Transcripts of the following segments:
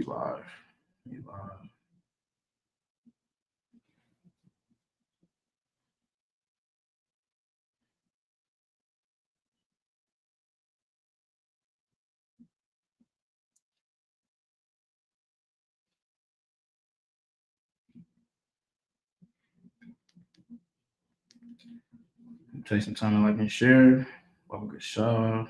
We live. We live. Take some time to like and share. Have a good show.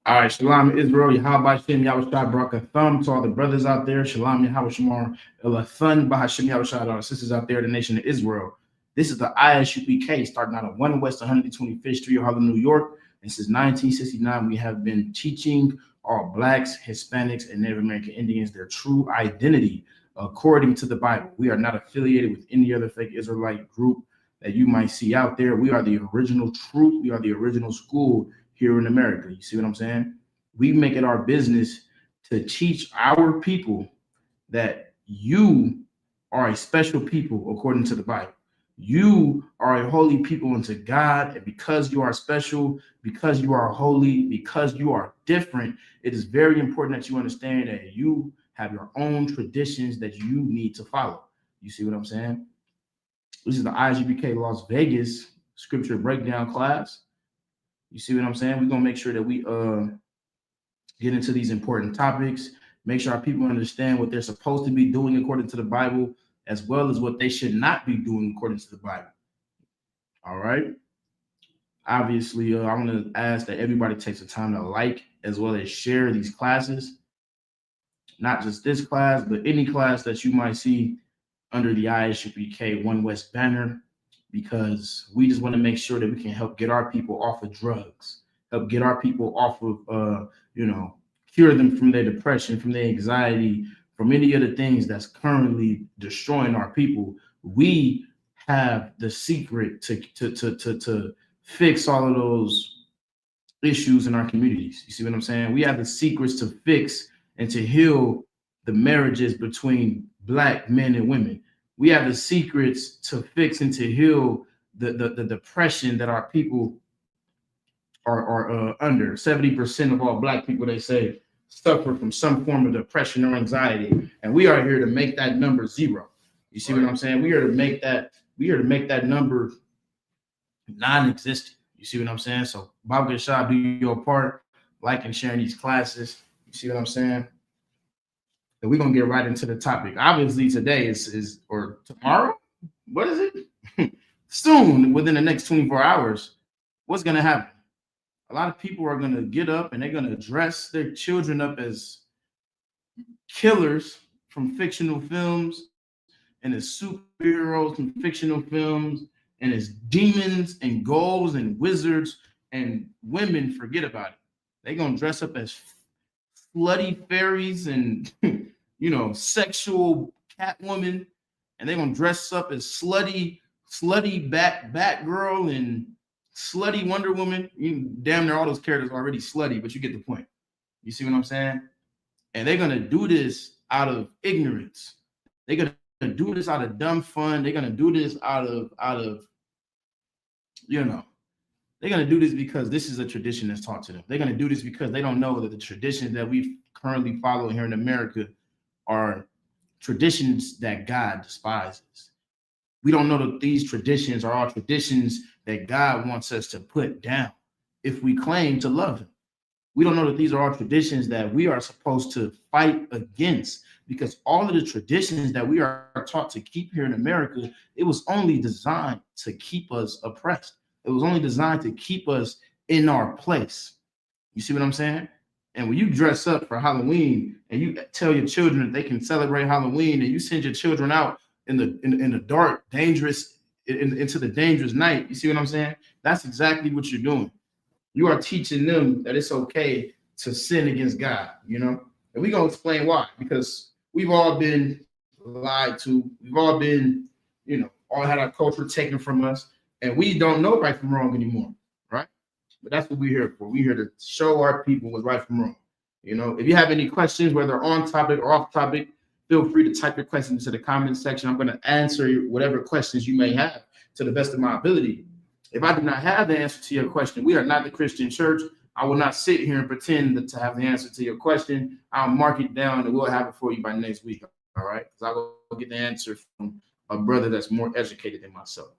All right, Shalom Israel, Yahweh Shem Yahushua Barak Thumb to all the brothers out there. Shalom Yahweh Shemar Elathun Bahashem Yahushua to all the sisters out there, the nation of Israel. This is the ISUPK starting out of 1 West 125th Street, Harlem, New York. And since 1969, we have been teaching all Blacks, Hispanics, and Native American Indians their true identity according to the Bible. We are not affiliated with any other fake Israelite group that you might see out there. We are the original truth. We are the original school here in America. You see what I'm saying? We make it our business to teach our people that you are a special people according to the Bible. You are a holy people unto God, and because you are special, because you are holy, because you are different, it is very important that you understand that you have your own traditions that you need to follow. You see what I'm saying? This is the ISUPK Las Vegas scripture breakdown class. You see what I'm saying? We're gonna make sure that we get into these important topics, make sure our people understand what they're supposed to be doing according to the Bible, as well as what they should not be doing according to the Bible. All right. Obviously, I'm gonna ask that everybody takes the time to like as well as share these classes. Not just this class, but any class that you might see under the ISUPK 1 West banner, because we just want to make sure that we can help get our people off of drugs, help get our people off of, cure them from their depression, from their anxiety, from any other things that's currently destroying our people. We have the secret to fix all of those issues in our communities. You see what I'm saying? We have the secrets to fix and to heal the marriages between Black men and women. We have the secrets to fix and to heal the depression that our people are under. 70% of all Black people, they say, suffer from some form of depression or anxiety, and we are here to make that number zero. You see what I'm saying? We are to make that number non-existent. You see what I'm saying? So, Bob Shah, do your part, like and sharing these classes. You see what I'm saying? And we're gonna get right into the topic. Obviously, today is or tomorrow. What is it? Soon, within the next 24 hours, what's gonna happen? A lot of people are gonna get up and they're gonna dress their children up as killers from fictional films and as superheroes from fictional films and as demons and ghouls and wizards, and women forget about it. They're gonna dress up as slutty fairies and sexual Catwoman, and they're gonna dress up as slutty Batgirl and slutty Wonder Woman. Damn near all those characters are already slutty, but you get the point. You see what I'm saying? And they're gonna do this out of ignorance. They're gonna do this out of dumb fun. They're gonna do this out of they're gonna do this because this is a tradition that's taught to them. They're gonna do this because they don't know that the traditions that we currently follow here in America are traditions that God despises. We don't know that these traditions are all traditions that God wants us to put down if we claim to love him. We don't know that these are all traditions that we are supposed to fight against, because all of the traditions that we are taught to keep here in America, it was only designed to keep us oppressed. It was only designed to keep us in our place. You see what I'm saying? And when you dress up for Halloween and you tell your children that they can celebrate Halloween, and you send your children out in the dark, dangerous, into the dangerous night, you see what I'm saying? That's exactly what you're doing. You are teaching them that it's okay to sin against God, And we're going to explain why. Because we've all been lied to. We've all been, all had our culture taken from us. And we don't know right from wrong anymore, right? But that's what we're here for. We're here to show our people what's right from wrong. If you have any questions, whether on topic or off topic, feel free to type your questions into the comment section. I'm going to answer whatever questions you may have to the best of my ability. If I do not have the answer to your question, we are not the Christian church. I will not sit here and pretend to have the answer to your question. I'll mark it down and we'll have it for you by next week. All right? Because I will get the answer from a brother that's more educated than myself.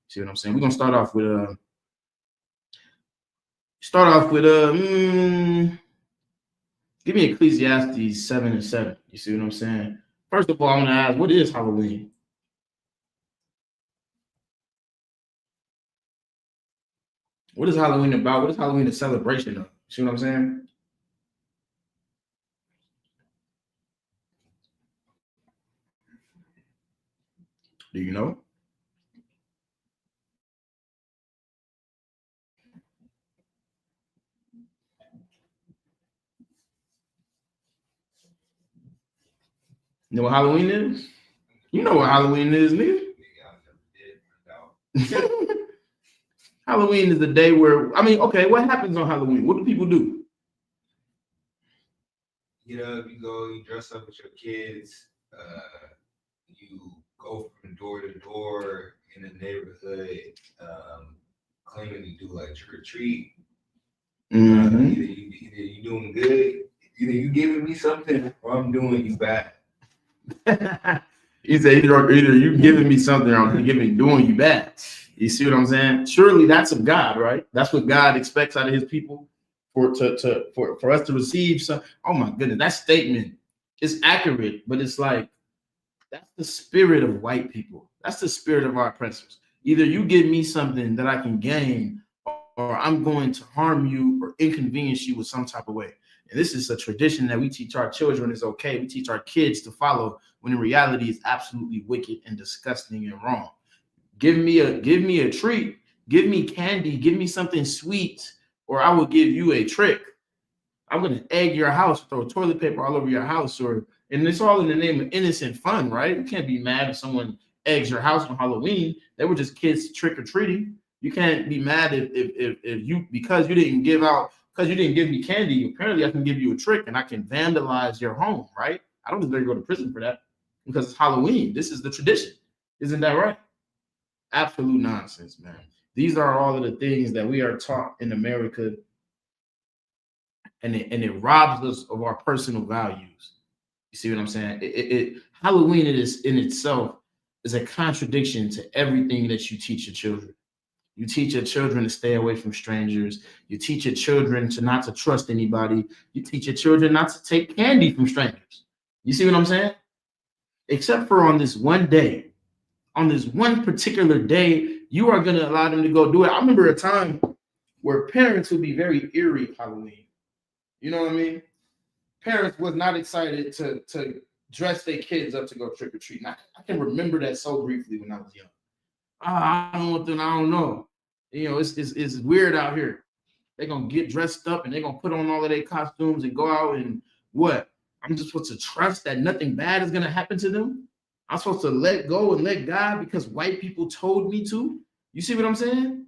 See what I'm saying? We're going to start off with give me Ecclesiastes 7:7. You see what I'm saying? First of all, I want to ask, what is Halloween? What is Halloween about? What is Halloween a celebration of? See what I'm saying? Do you know? You know what Halloween is? You know what Halloween is, nigga. Halloween is the day where, okay, what happens on Halloween? What do people do? You go, you dress up with your kids, you go from door to door in the neighborhood, claiming you do like trick or treat. Mm-hmm. Either you doing good, either you giving me something or I'm doing you bad. You say either you giving me something or I'm doing you bad. You see what I'm saying? Surely that's of God, right? That's what God expects out of his people for us to receive some. Oh my goodness, that statement is accurate, but it's like that's the spirit of white people. That's the spirit of our oppressors. Either you give me something that I can gain, or I'm going to harm you or inconvenience you with some type of way. And this is a tradition that we teach our children is okay. We teach our kids to follow when in reality it's absolutely wicked and disgusting and wrong. Give me a treat, give me candy, give me something sweet, or I will give you a trick. I'm gonna egg your house, throw toilet paper all over your house, and it's all in the name of innocent fun, right? You can't be mad if someone eggs your house on Halloween. They were just kids trick or treating. You can't be mad if you because you didn't give me candy. Apparently, I can give you a trick and I can vandalize your home, right? I don't deserve to go to prison for that because it's Halloween. This is the tradition, isn't that right? Absolute nonsense, man. These are all of the things that we are taught in America, and it robs us of our personal values. You see what I'm saying? Halloween in itself is a contradiction to everything that you teach your children. You teach your children to stay away from strangers. You teach your children not to trust anybody. You teach your children not to take candy from strangers. You see what I'm saying? Except for on this one day, on this one particular day, you are going to allow them to go do it. I remember a time where parents would be very eerie of Halloween. You know what I mean? Parents was not excited to dress their kids up to go trick or treating. I can remember that so briefly when I was young. I don't know. It's weird out here. They're gonna get dressed up and they're gonna put on all of their costumes and go out and what? I'm just supposed to trust that nothing bad is gonna happen to them. I'm supposed to let go and let God because white people told me to. You see what I'm saying?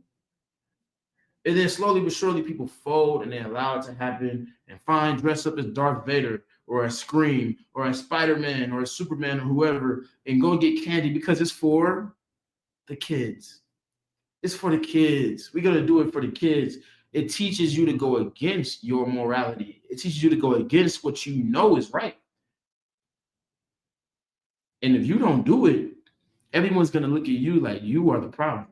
And then slowly but surely people fold and they allow it to happen and fine, dress up as Darth Vader or as Scream or as Spider-Man or as Superman or whoever and go get candy because it's for the kids. It's for the kids. We got to do it for the kids. It teaches you to go against your morality. It teaches you to go against what you know is right. And if you don't do it, everyone's going to look at you like you are the problem.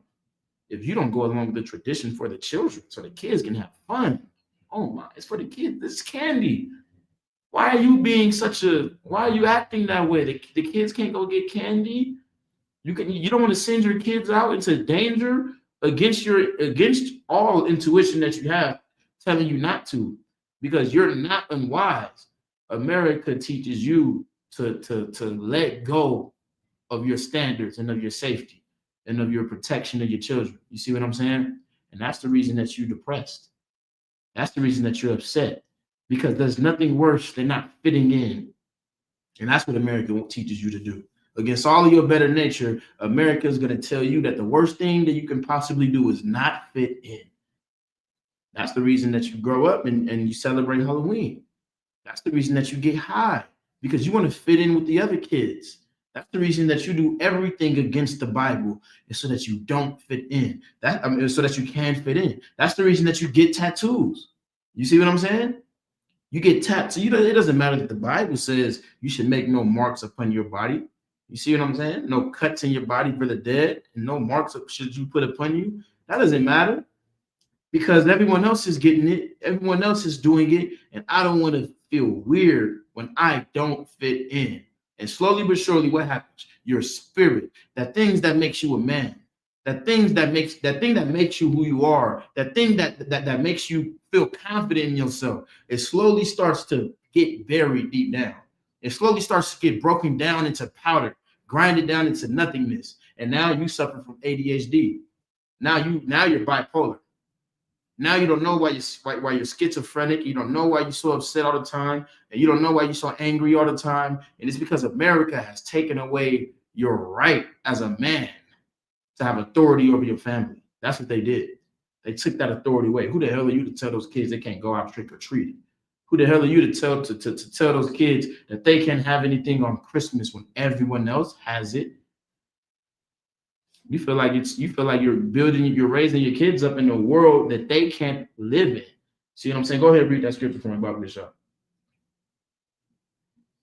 If you don't go along with the tradition for the children so the kids can have fun. Oh my, it's for the kids. This is candy. Why are you acting that way? The kids can't go get candy. You don't want to send your kids out into danger against all intuition that you have telling you not to, because you're not unwise. America teaches you to let go of your standards and of your safety and of your protection of your children. You see what I'm saying? And that's the reason that you're depressed. That's the reason that you're upset, because there's nothing worse than not fitting in. And that's what America teaches you to do. Against all of your better nature, America is going to tell you that the worst thing that you can possibly do is not fit in. That's the reason that you grow up and you celebrate Halloween. That's the reason that you get high. because you want to fit in with the other kids. That's the reason that you do everything against the Bible, is so that you don't fit in. So that you can fit in. That's the reason that you get tattoos. You see what I'm saying? You get tapped. So it doesn't matter that the Bible says you should make no marks upon your body. You see what I'm saying? No cuts in your body for the dead, and no marks should you put upon you. That doesn't matter, because everyone else is getting it. Everyone else is doing it, and I don't want to feel weird when I don't fit in. And slowly but surely, what happens? Your spirit, that things that makes you a man, that thing that makes you who you are, that thing that makes you feel confident in yourself, it slowly starts to get buried deep down. It slowly starts to get broken down into powder, grinded down into nothingness. And now you suffer from ADHD. Now you're bipolar. Now you don't know why you're schizophrenic. You don't know why you're so upset all the time, and you don't know why you're so angry all the time. And it's because America has taken away your right as a man to have authority over your family. That's what they did. They took that authority away. Who the hell are you to tell those kids they can't go out trick or treating? Who the hell are you to tell those kids that they can't have anything on Christmas when everyone else has it? You feel like you're raising your kids up in a world that they can't live in. See what I'm saying? Go ahead and read that scripture for me, Bible Bishop.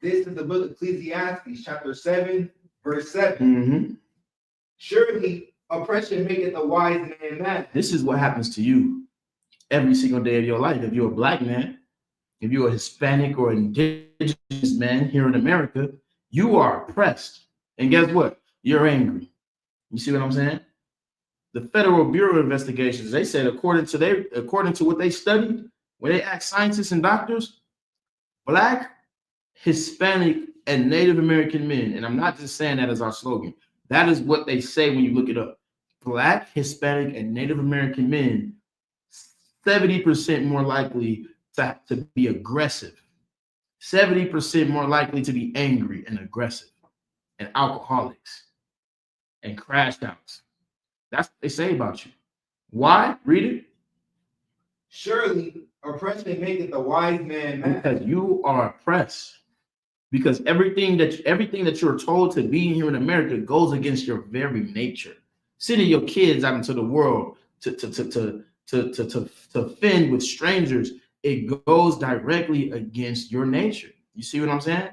This is the book of Ecclesiastes, chapter 7, verse 7. Mm-hmm. Surely oppression maketh a wise man mad. This is what happens to you every single day of your life. If you're a black man, if you're a Hispanic or indigenous man here in America, you are oppressed. And guess what? You're angry. You see what I'm saying? The Federal Bureau of Investigations, they said, according to what they studied, when they asked scientists and doctors, Black, Hispanic, and Native American men, and I'm not just saying that as our slogan, that is what they say when you look it up. Black, Hispanic, and Native American men, 70% more likely to be aggressive, 70% more likely to be angry and aggressive, and alcoholics, and crash outs. That's what they say about you. Why? Read it. Surely oppression maketh a wise man mad. Because you are oppressed. Because everything that you're told to be here in America goes against your very nature. Sending your kids out into the world to fend with strangers, it goes directly against your nature. You see what I'm saying?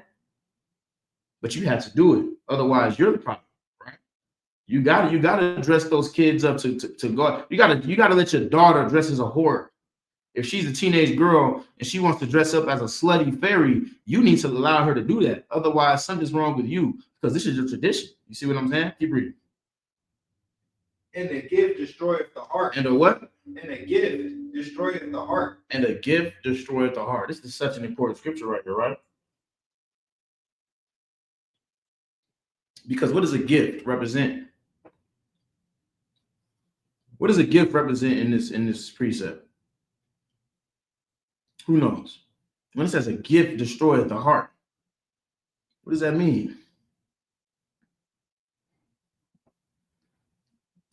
But you have to do it. Otherwise, you're the problem, right? You gotta dress those kids up to go. You gotta let your daughter dress as a whore. If she's a teenage girl and she wants to dress up as a slutty fairy, you need to allow her to do that. Otherwise, something's wrong with you, because this is your tradition. You see what I'm saying? Keep reading. And the gift destroyeth the heart. And the what? And the gift destroyeth the heart. And the gift destroyeth the heart. This is such an important scripture right here, right? Because what does a gift represent? What does a gift represent in this precept? Who knows? When it says a gift destroyeth the heart, what does that mean?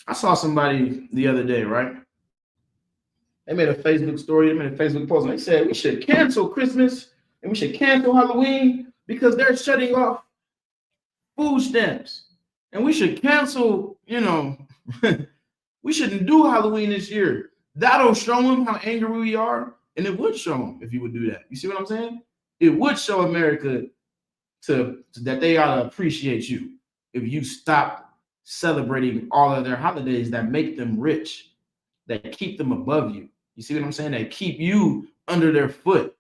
I saw somebody the other day, right? They made a Facebook story, they made a Facebook post, and they said we should cancel Christmas and we should cancel Halloween because they're shutting off food stamps. And we should cancel, we shouldn't do Halloween this year. That'll show them how angry we are. And it would show them if you would do that. You see what I'm saying? It would show America that they ought to appreciate you if you stop celebrating all of their holidays that make them rich, that keep them above you. You see what I'm saying? That keep you under their foot.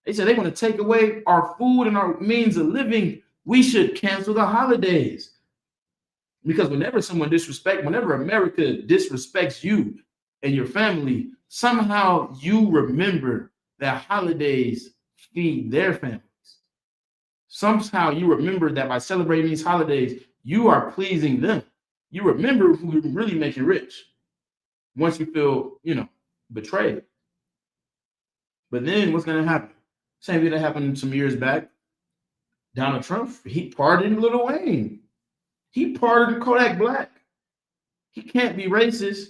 They said they want to take away our food and our means of living. We should cancel the holidays. Because whenever America disrespects you and your family, somehow you remember that holidays feed their families. Somehow you remember that by celebrating these holidays, you are pleasing them. You remember who really make you rich once you feel, betrayed. But then what's going to happen? Same thing that happened some years back. Donald Trump, he pardoned Lil Wayne. He pardoned Kodak Black. He can't be racist.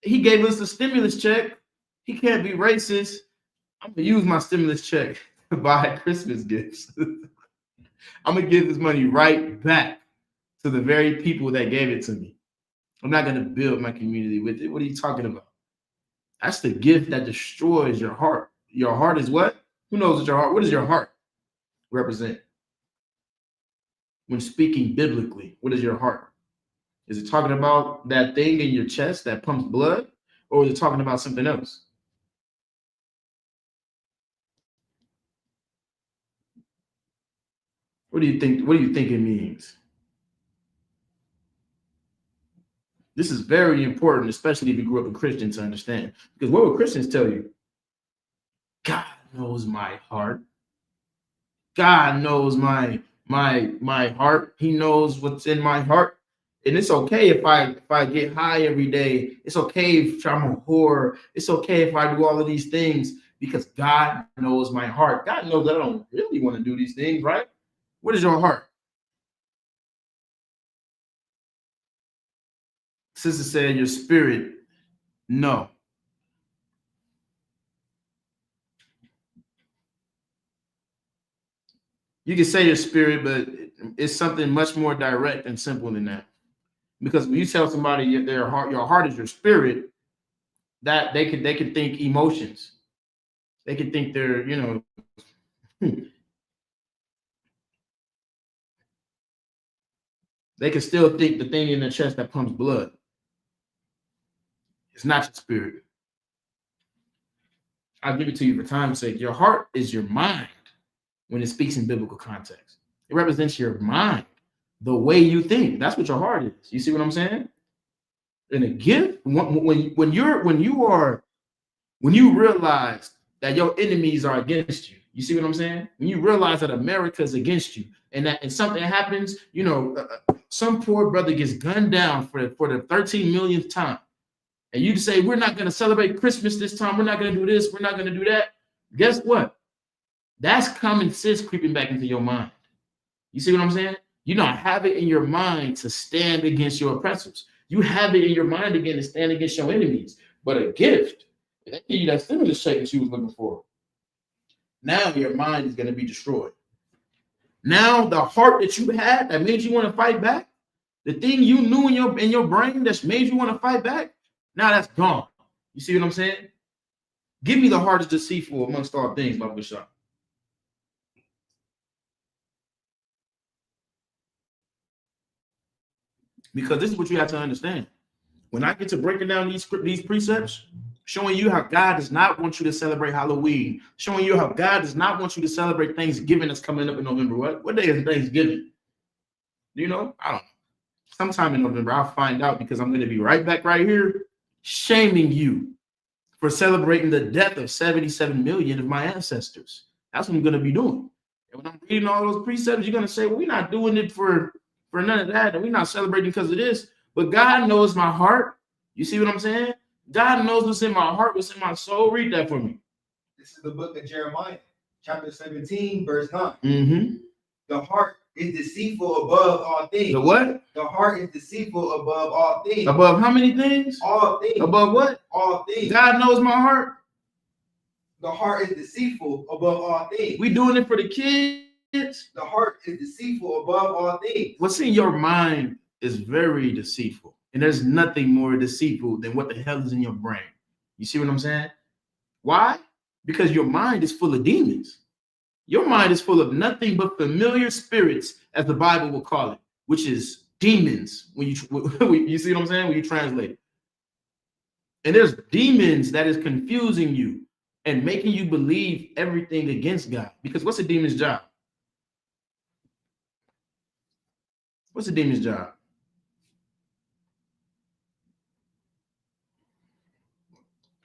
He gave us the stimulus check. He can't be racist. I'm going to use my stimulus check buy Christmas gifts. I'm gonna give this money right back to the very people that gave it to me. I'm not gonna build my community with it. What are you talking about? That's the gift that destroys your heart. Your heart is what? Who knows what your heart? What does your heart represent? When speaking biblically, what is your heart? Is it talking about that thing in your chest that pumps blood, or is it talking about something else? What do you think? What do you think it means? This is very important, especially if you grew up a Christian, to understand. Because what will Christians tell you? God knows my heart. God knows my heart. He knows what's in my heart. And it's okay if I get high every day. It's okay if I'm a whore. It's okay if I do all of these things because God knows my heart. God knows that I don't really want to do these things, right? What is your heart? Sister said your spirit. No. You can say your spirit, but it's something much more direct and simple than that. Because when you tell somebody their heart, your heart is your spirit, that they can think emotions. They can think they're, they can still think the thing in their chest that pumps blood. It's not your spirit. I'll give it to you for time's sake. Your heart is your mind when it speaks in biblical context. It represents your mind, the way you think. That's what your heart is. You see what I'm saying? And a gift, when you realize that your enemies are against you. You see what I'm saying? When you realize that America is against you, and something happens, some poor brother gets gunned down for the 13 millionth time, and you say we're not going to celebrate Christmas this time, we're not going to do this, we're not going to do that. Guess what? That's common sense creeping back into your mind. You see what I'm saying? You don't have it in your mind to stand against your oppressors. You have it in your mind again to stand against your enemies. But a gift, they give you that stimulus check that you was looking for. Now your mind is going to be destroyed. Now the heart that you had that made you want to fight back, the thing you knew in your brain that made you want to fight back, now that's gone. You see what I'm saying? Give me the heart is deceitful amongst all things, Baba Bashar. Because this is what you have to understand. When I get to breaking down these precepts, showing you how God does not want you to celebrate Halloween, showing you how God does not want you to celebrate Thanksgiving that's coming up in November. What day is Thanksgiving? Do you know? I don't know. Sometime in November, I'll find out because I'm going to be right back right here shaming you for celebrating the death of 77 million of my ancestors. That's what I'm going to be doing. And when I'm reading all those precepts, you're going to say, well, we're not doing it for none of that, and we're not celebrating because of this. But God knows my heart. You see what I'm saying? God knows what's in my heart, what's in my soul. Read that for me. This is the book of Jeremiah, chapter 17, verse 9. Mm-hmm. The heart is deceitful above all things. The what? The heart is deceitful above all things. Above how many things? All things. Above what? All things. God knows my heart. The heart is deceitful above all things. We doing it for the kids. The heart is deceitful above all things. What's in your mind is very deceitful. And there's nothing more deceitful than what the hell is in your brain. You see what I'm saying? Why? Because your mind is full of demons. Your mind is full of nothing but familiar spirits, as the Bible will call it, which is demons. When you see what I'm saying? When you translate it. And there's demons that is confusing you and making you believe everything against God. Because what's a demon's job? What's a demon's job?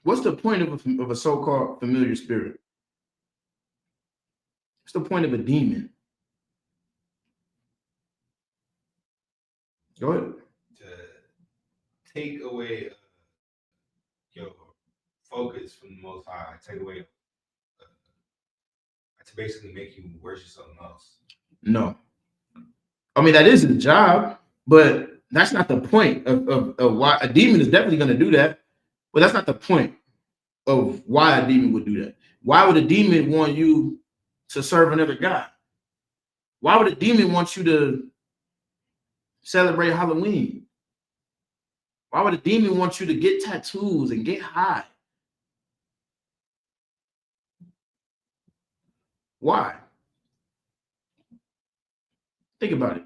What's the point of a so-called familiar spirit? What's the point of a demon? Go ahead. To take away your focus from the Most High, take away to basically make you worship something else. No. I mean, that is his job, but that's not the point of why a demon is definitely going to do that. But that's not the point of why a demon would do that. Why would a demon want you to serve another God? Why would a demon want you to celebrate Halloween? Why would a demon want you to get tattoos and get high? Why? Think about it.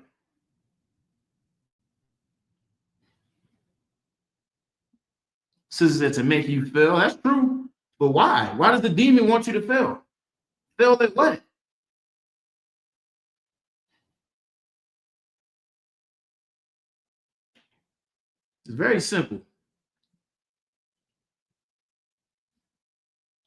Sister said to make you fail. That's true. But why? Why does the demon want you to fail? Fail at what? It's very simple.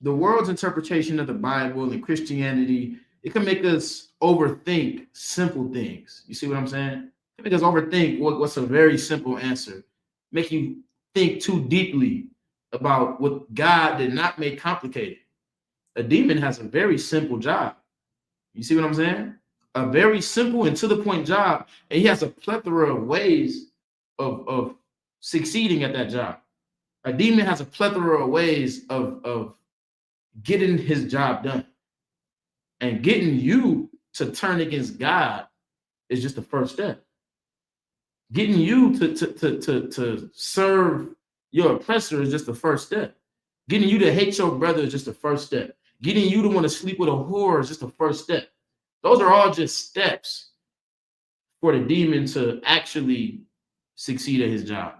The world's interpretation of the Bible and Christianity, it can make us overthink simple things. You see what I'm saying? It can make us overthink what's a very simple answer. Make you think too deeply about what God did not make complicated. A demon has a very simple job. You see what I'm saying? A very simple and to the point job. And he has a plethora of ways of succeeding at that job. A demon has a plethora of ways of getting his job done. And getting you to turn against God is just the first step. Getting you to serve your oppressor is just the first step. Getting you to hate your brother is just the first step. Getting you to want to sleep with a whore is just the first step. Those are all just steps for the demon to actually succeed at his job.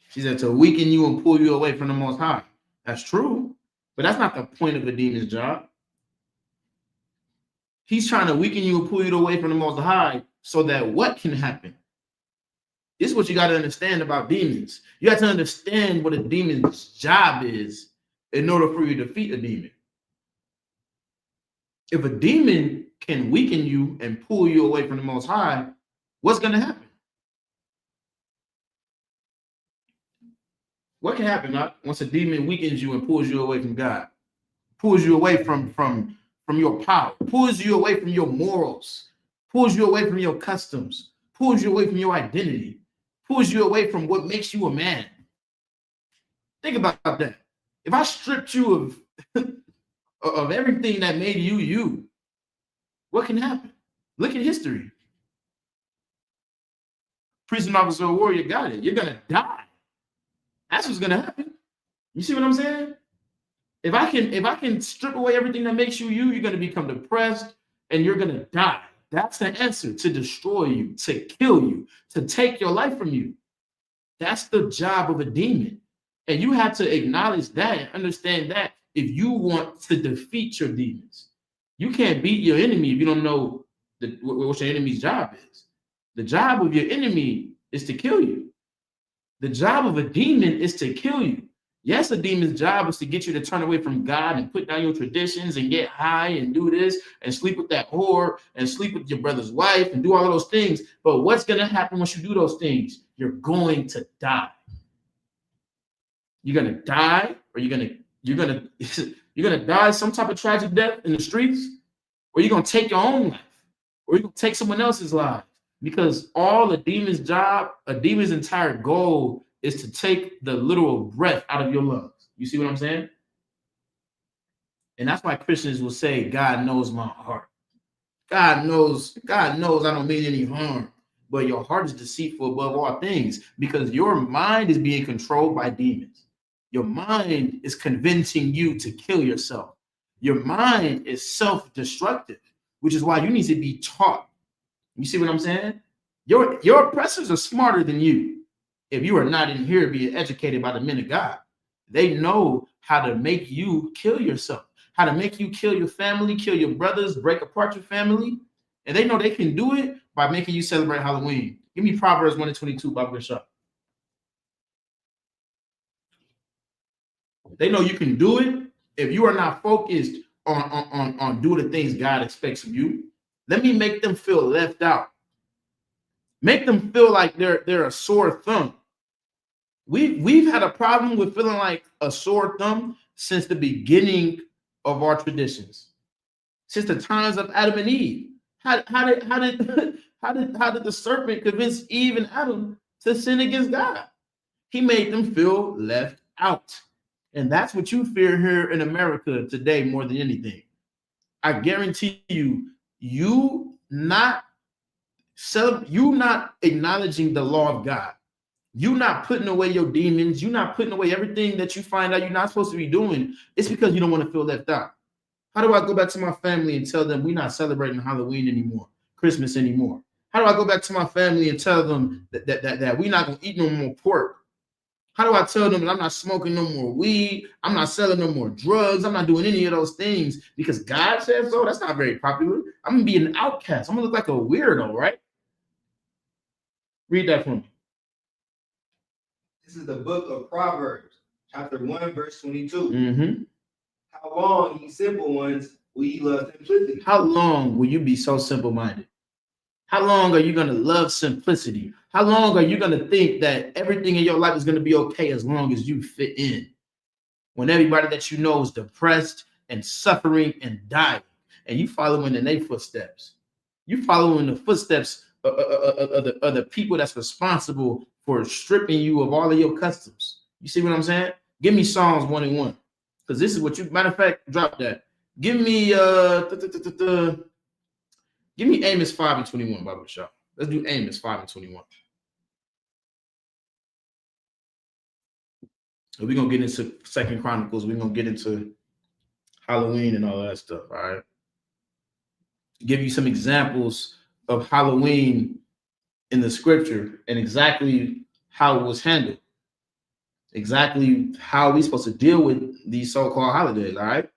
She said to weaken you and pull you away from the Most High. That's true, but that's not the point of a demon's job. He's trying to weaken you and pull you away from the Most High so that what can happen? This is what you got to understand about demons. You have to understand what a demon's job is in order for you to defeat a demon. If a demon can weaken you and pull you away from the Most High, what's going to happen? What can happen once a demon weakens you and pulls you away from God, pulls you away from your power, pulls you away from your morals, pulls you away from your customs, pulls you away from your identity, pulls you away from what makes you a man? Think about that. If I stripped you of everything that made you you, what can happen? Look at history. Prison officer or warrior got it. You're gonna die. That's what's gonna happen. You see what I'm saying? If I can strip away everything that makes you you, you're gonna become depressed and you're gonna die. That's the answer, to destroy you, to kill you, to take your life from you. That's the job of a demon. And you have to acknowledge that and understand that if you want to defeat your demons. You can't beat your enemy if you don't know what your enemy's job is. The job of your enemy is to kill you. The job of a demon is to kill you. Yes, a demon's job is to get you to turn away from God and put down your traditions and get high and do this and sleep with that whore and sleep with your brother's wife and do all of those things. But what's going to happen once you do those things? You're going to die. You're going to die, or you're going to die some type of tragic death in the streets, or you're going to take your own life, or you're going to take someone else's life. Because all a demon's job, a demon's entire goal is to take the literal breath out of your lungs. You see what I'm saying? And that's why Christians will say, God knows my heart. God knows I don't mean any harm. But your heart is deceitful above all things, because your mind is being controlled by demons. Your mind is convincing you to kill yourself. Your mind is self-destructive, which is why you need to be taught. You see what I'm saying? Your oppressors are smarter than you. If you are not in here being educated by the men of God, they know how to make you kill yourself, how to make you kill your family, kill your brothers, break apart your family. And they know they can do it by making you celebrate Halloween. Give me Proverbs 1:22, Bible Shop. They know you can do it if you are not focused on doing the things God expects of you. Let me make them feel left out. Make them feel like they're a sore thumb. We've had a problem with feeling like a sore thumb since the beginning of our traditions, since the times of Adam and Eve. How did the serpent convince Eve and Adam to sin against God? He made them feel left out. And that's what you fear here in America today more than anything. I guarantee you, you not acknowledging the law of God. You not putting away your demons. You not putting away everything that you find out you're not supposed to be doing. It's because you don't want to feel left out. How do I go back to my family and tell them we're not celebrating Halloween anymore, Christmas anymore? How do I go back to my family and tell them that we're not going to eat no more pork? How do I tell them that I'm not smoking no more weed? I'm not selling no more drugs. I'm not doing any of those things because God says so? That's not very popular. I'm going to be an outcast. I'm going to look like a weirdo, right? Read that for me. This is the book of Proverbs, chapter 1, verse 22. Mm-hmm. How long, ye simple ones, will ye love simplicity? How long will you be so simple-minded? How long are you going to love simplicity? How long are you going to think that everything in your life is going to be okay as long as you fit in? When everybody that you know is depressed and suffering and dying, and you following in their footsteps. You following the footsteps of the people that's responsible for stripping you of all of your customs. You see what I'm saying? Give me Psalms 1 and 1. Because this is what you, matter of fact, drop that. Give me Amos 5 and 21, Bible Shop. Let's do Amos 5 and 21. So we're gonna get into Second Chronicles, we're gonna get into Halloween and all that stuff. All right. Give you some examples of Halloween in the scripture and exactly how it was handled. Exactly how we're supposed to deal with these so-called holidays. All right.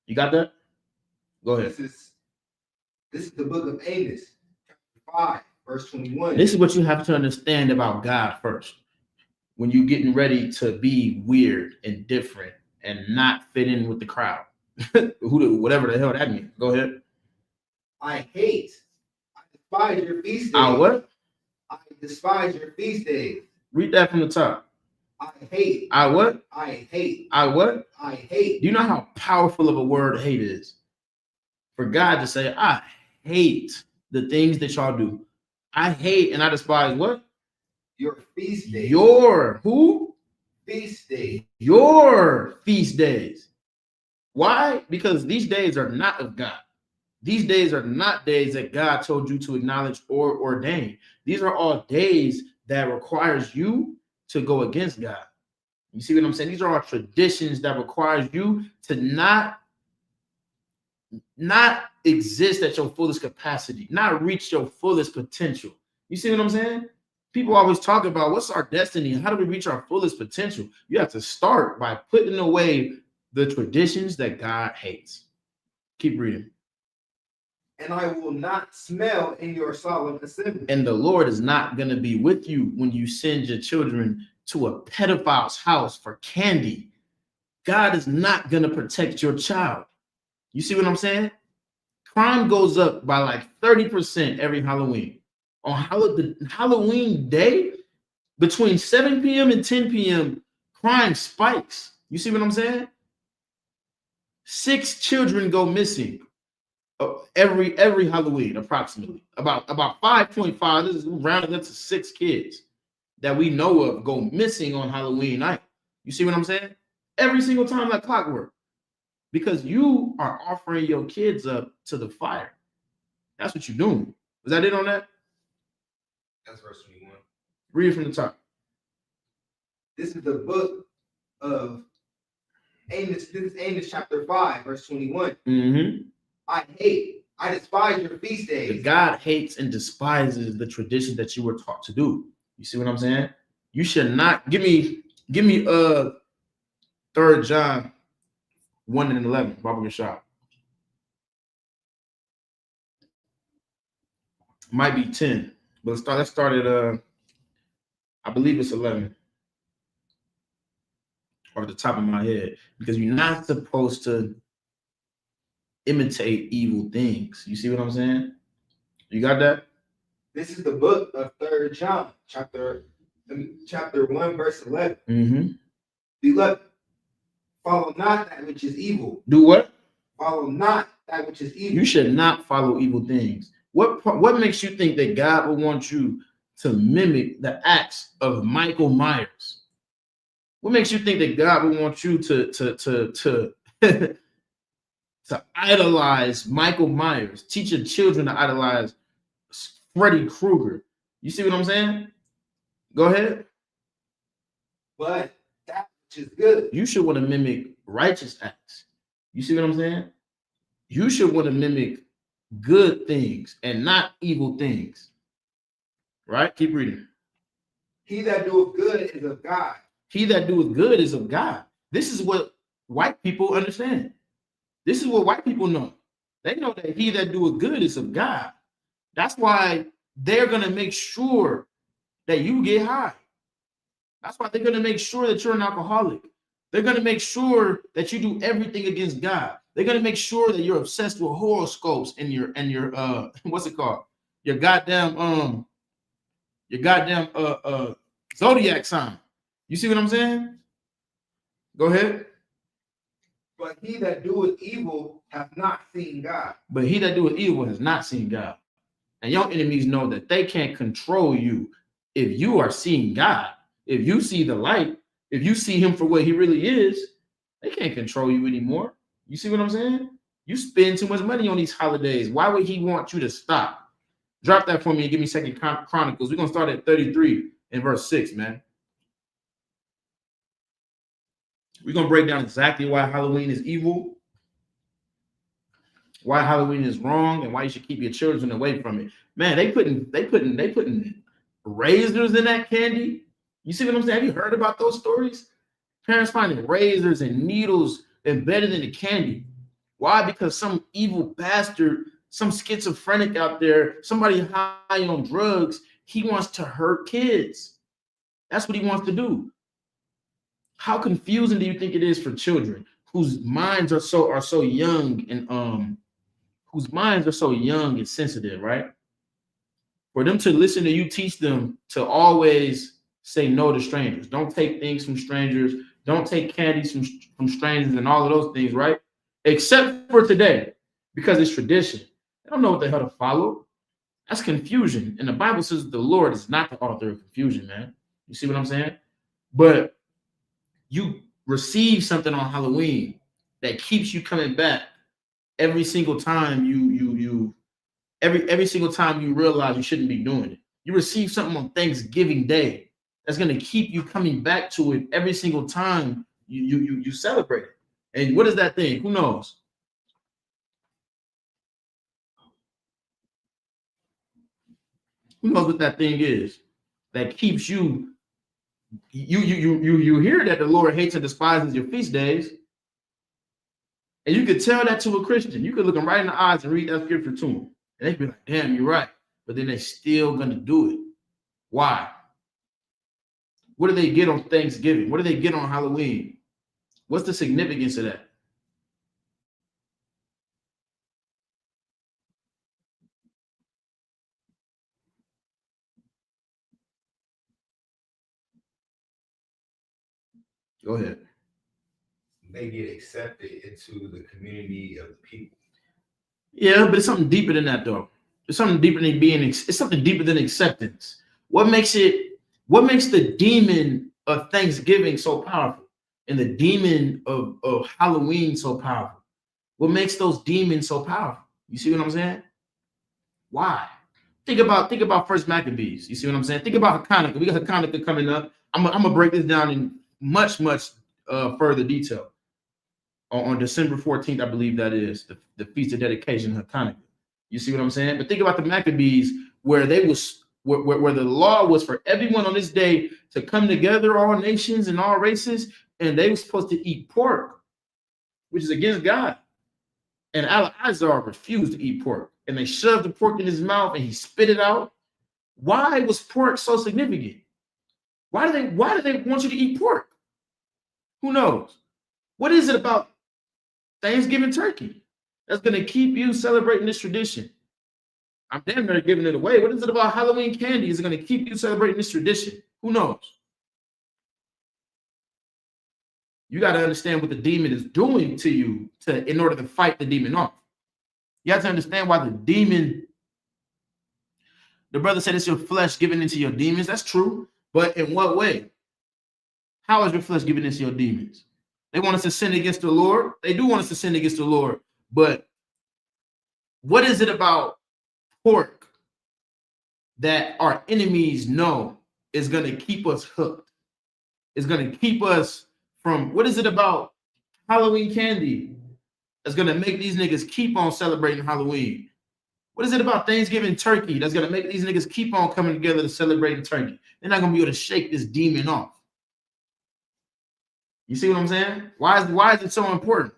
You got that? Go ahead. This is the book of Amos, chapter 5, verse 21. This is what you have to understand about God first. When you're getting ready to be weird and different and not fit in with the crowd. Whatever the hell that means. Go ahead. I despise your feast days. I what? I despise your feast days. Read that from the top. I hate. I what? I hate. I what? I hate. Do you know how powerful of a word hate is? For God to say, I hate the things that y'all do. I hate and I despise what? Your feast days. Your who? Feast days. Your feast days. Why? Because these days are not of God. These days are not days that God told you to acknowledge or ordain. These are all days that requires you to go against God. You see what I'm saying? These are all traditions that requires you to not exist at your fullest capacity, not reach your fullest potential. You see what I'm saying? People always talk about what's our destiny and how do we reach our fullest potential? You have to start by putting away the traditions that God hates. Keep reading. And I will not smell in your solemn assembly. And the Lord is not going to be with you when you send your children to a pedophile's house for candy. God is not going to protect your child. You see what I'm saying? Crime goes up by like 30% every Halloween. On Halloween day, between 7 p.m. and 10 p.m., crime spikes. You see what I'm saying? 6 children go missing every Halloween, approximately. About 5.5. This is rounded up to 6 kids that we know of go missing on Halloween night. You see what I'm saying? Every single time like clockwork. Because you are offering your kids up to the fire. That's what you're doing. Was that it on that? That's verse 21. Read it from the top. This is the book of Amos. This is Amos chapter 5, verse 21. Mm-hmm. I despise your feast days. God hates and despises the tradition that you were taught to do. You see what I'm saying? You should not give me 3 John 1 and 11, Baba Shop. Might be 10, but let's start at I believe it's 11 off the top of my head, because you're not supposed to imitate evil things. You see what I'm saying? You got that? This is the book of 3 John, chapter 1, verse 11. Mm-hmm. Beloved, follow not that which is evil. Do what? Follow not that which is evil. You should not follow evil things. What makes you think that God would want you to mimic the acts of Michael Myers? What makes you think that God would want you to to idolize Michael Myers, teach your children to idolize Freddy Krueger? You see what I'm saying? Go ahead. But that which is good. You should want to mimic righteous acts. You see what I'm saying? You should want to mimic good things and not evil things. Right? Keep reading. He that doeth good is of God. He that doeth good is of God. This is what white people understand. This is what white people know. They know that he that doeth good is of God. That's why they're going to make sure that you get high. That's why they're going to make sure that you're an alcoholic. They're going to make sure that you do everything against God. They're going to make sure that you're obsessed with horoscopes and your what's it called? Your goddamn zodiac sign. You see what I'm saying? Go ahead. But he that doeth evil hath not seen God. But he that doeth evil has not seen God. And your enemies know that they can't control you if you are seeing God. If you see the light, if you see him for what he really is, they can't control you anymore. You see what I'm saying? You spend too much money on these holidays. Why would he want you to stop? Drop that for me and give me Second Chronicles. We're going to start at 33 and verse 6, man. We're going to break down exactly why Halloween is evil, why Halloween is wrong, and why you should keep your children away from it. Man, they putting razors in that candy. You see what I'm saying? Have you heard about those stories? Parents finding razors and needles embedded in the candy. Why? Because some evil bastard, some schizophrenic out there, somebody high on drugs, he wants to hurt kids. That's what he wants to do. How confusing do you think it is for children whose minds are so young and sensitive, right? For them to listen to you teach them to always say no to strangers. Don't take things from strangers. Don't take candies from strangers and all of those things, right? Except for today, because it's tradition. They don't know what the hell to follow. That's confusion. And the Bible says the Lord is not the author of confusion, man. You see what I'm saying? But you receive something on Halloween that keeps you coming back every single time every single time you realize you shouldn't be doing it. You receive something on Thanksgiving Day that's going to keep you coming back to it every single time you celebrate it. And what is that thing? Who knows? Who knows what that thing is that keeps you hear that the Lord hates and despises your feast days. And you could tell that to a Christian. You could look them right in the eyes and read that scripture to them. And they'd be like, damn, you're right. But then they're still going to do it. Why? What do they get on Thanksgiving? What do they get on Halloween? What's the significance of that? Go ahead. They get accepted into the community of the people. Yeah, but it's something deeper than that, though. It's something deeper than it's something deeper than acceptance. What makes the demon of Thanksgiving so powerful and the demon of Halloween so powerful? What makes those demons so powerful? You see what I'm saying? Why? Think about First Maccabees. You see what I'm saying? Think about Hanukkah. We got Hanukkah coming up. I'm gonna break this down in much further detail. On December 14th, I believe that is the feast of dedication of Hanukkah. You see what I'm saying? But think about the Maccabees, where where the law was for everyone on this day to come together, all nations and all races, and they were supposed to eat pork, which is against God. And Eleazar refused to eat pork, and they shoved the pork in his mouth, and he spit it out. Why was pork so significant? Why do they want you to eat pork? Who knows? What is it about Thanksgiving turkey that's going to keep you celebrating this tradition? I'm damn near giving it away. What is it about Halloween candy is going to keep you celebrating this tradition? Who knows? You got to understand what the demon is doing to you in order to fight the demon off. You have to understand why the brother said it's your flesh giving into your demons. That's true. But in what way? How is your flesh giving this to your demons? They want us to sin against the Lord. They do want us to sin against the Lord. But what is it about pork that our enemies know is going to keep us hooked? It's going to keep us from, what is it about Halloween candy that's going to make these niggas keep on celebrating Halloween? What is it about Thanksgiving turkey that's going to make these niggas keep on coming together to celebrate turkey? They're not going to be able to shake this demon off. You see what I'm saying? Why is it so important?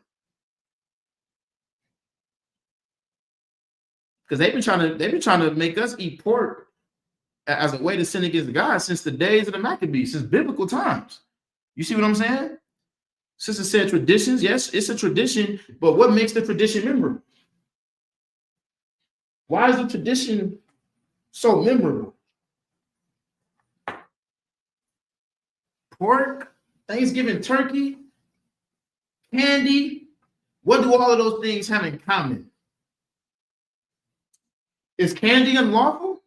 Because they've been trying to make us eat pork as a way to sin against God since the days of the Maccabees, since biblical times. You see what I'm saying? Sister said traditions. Yes, it's a tradition, but what makes the tradition memorable? Why is the tradition so memorable? Pork, Thanksgiving turkey, candy. What do all of those things have in common? Is candy unlawful?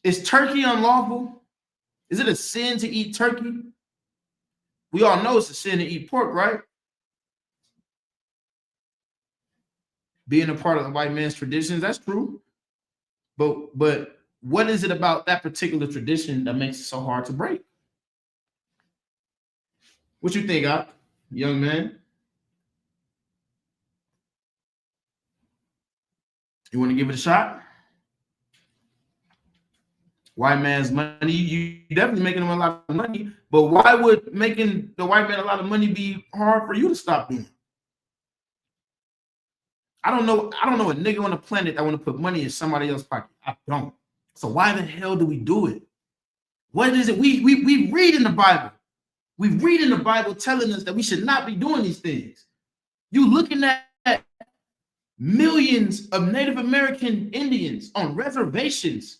Is turkey unlawful? Is it a sin to eat turkey? We all know it's a sin to eat pork, right? Being a part of the white man's traditions, that's true. But what is it about that particular tradition that makes it so hard to break? What you think, young man? You want to give it a shot? White man's money, you definitely making them a lot of money, but why would making the white man a lot of money be hard for you to stop doing? I don't know a nigga on the planet that want to put money in somebody else's pocket. I don't. So why the hell do we do it? What is it? We read in the Bible. We read in the Bible telling us that we should not be doing these things. You looking at millions of Native American Indians on reservations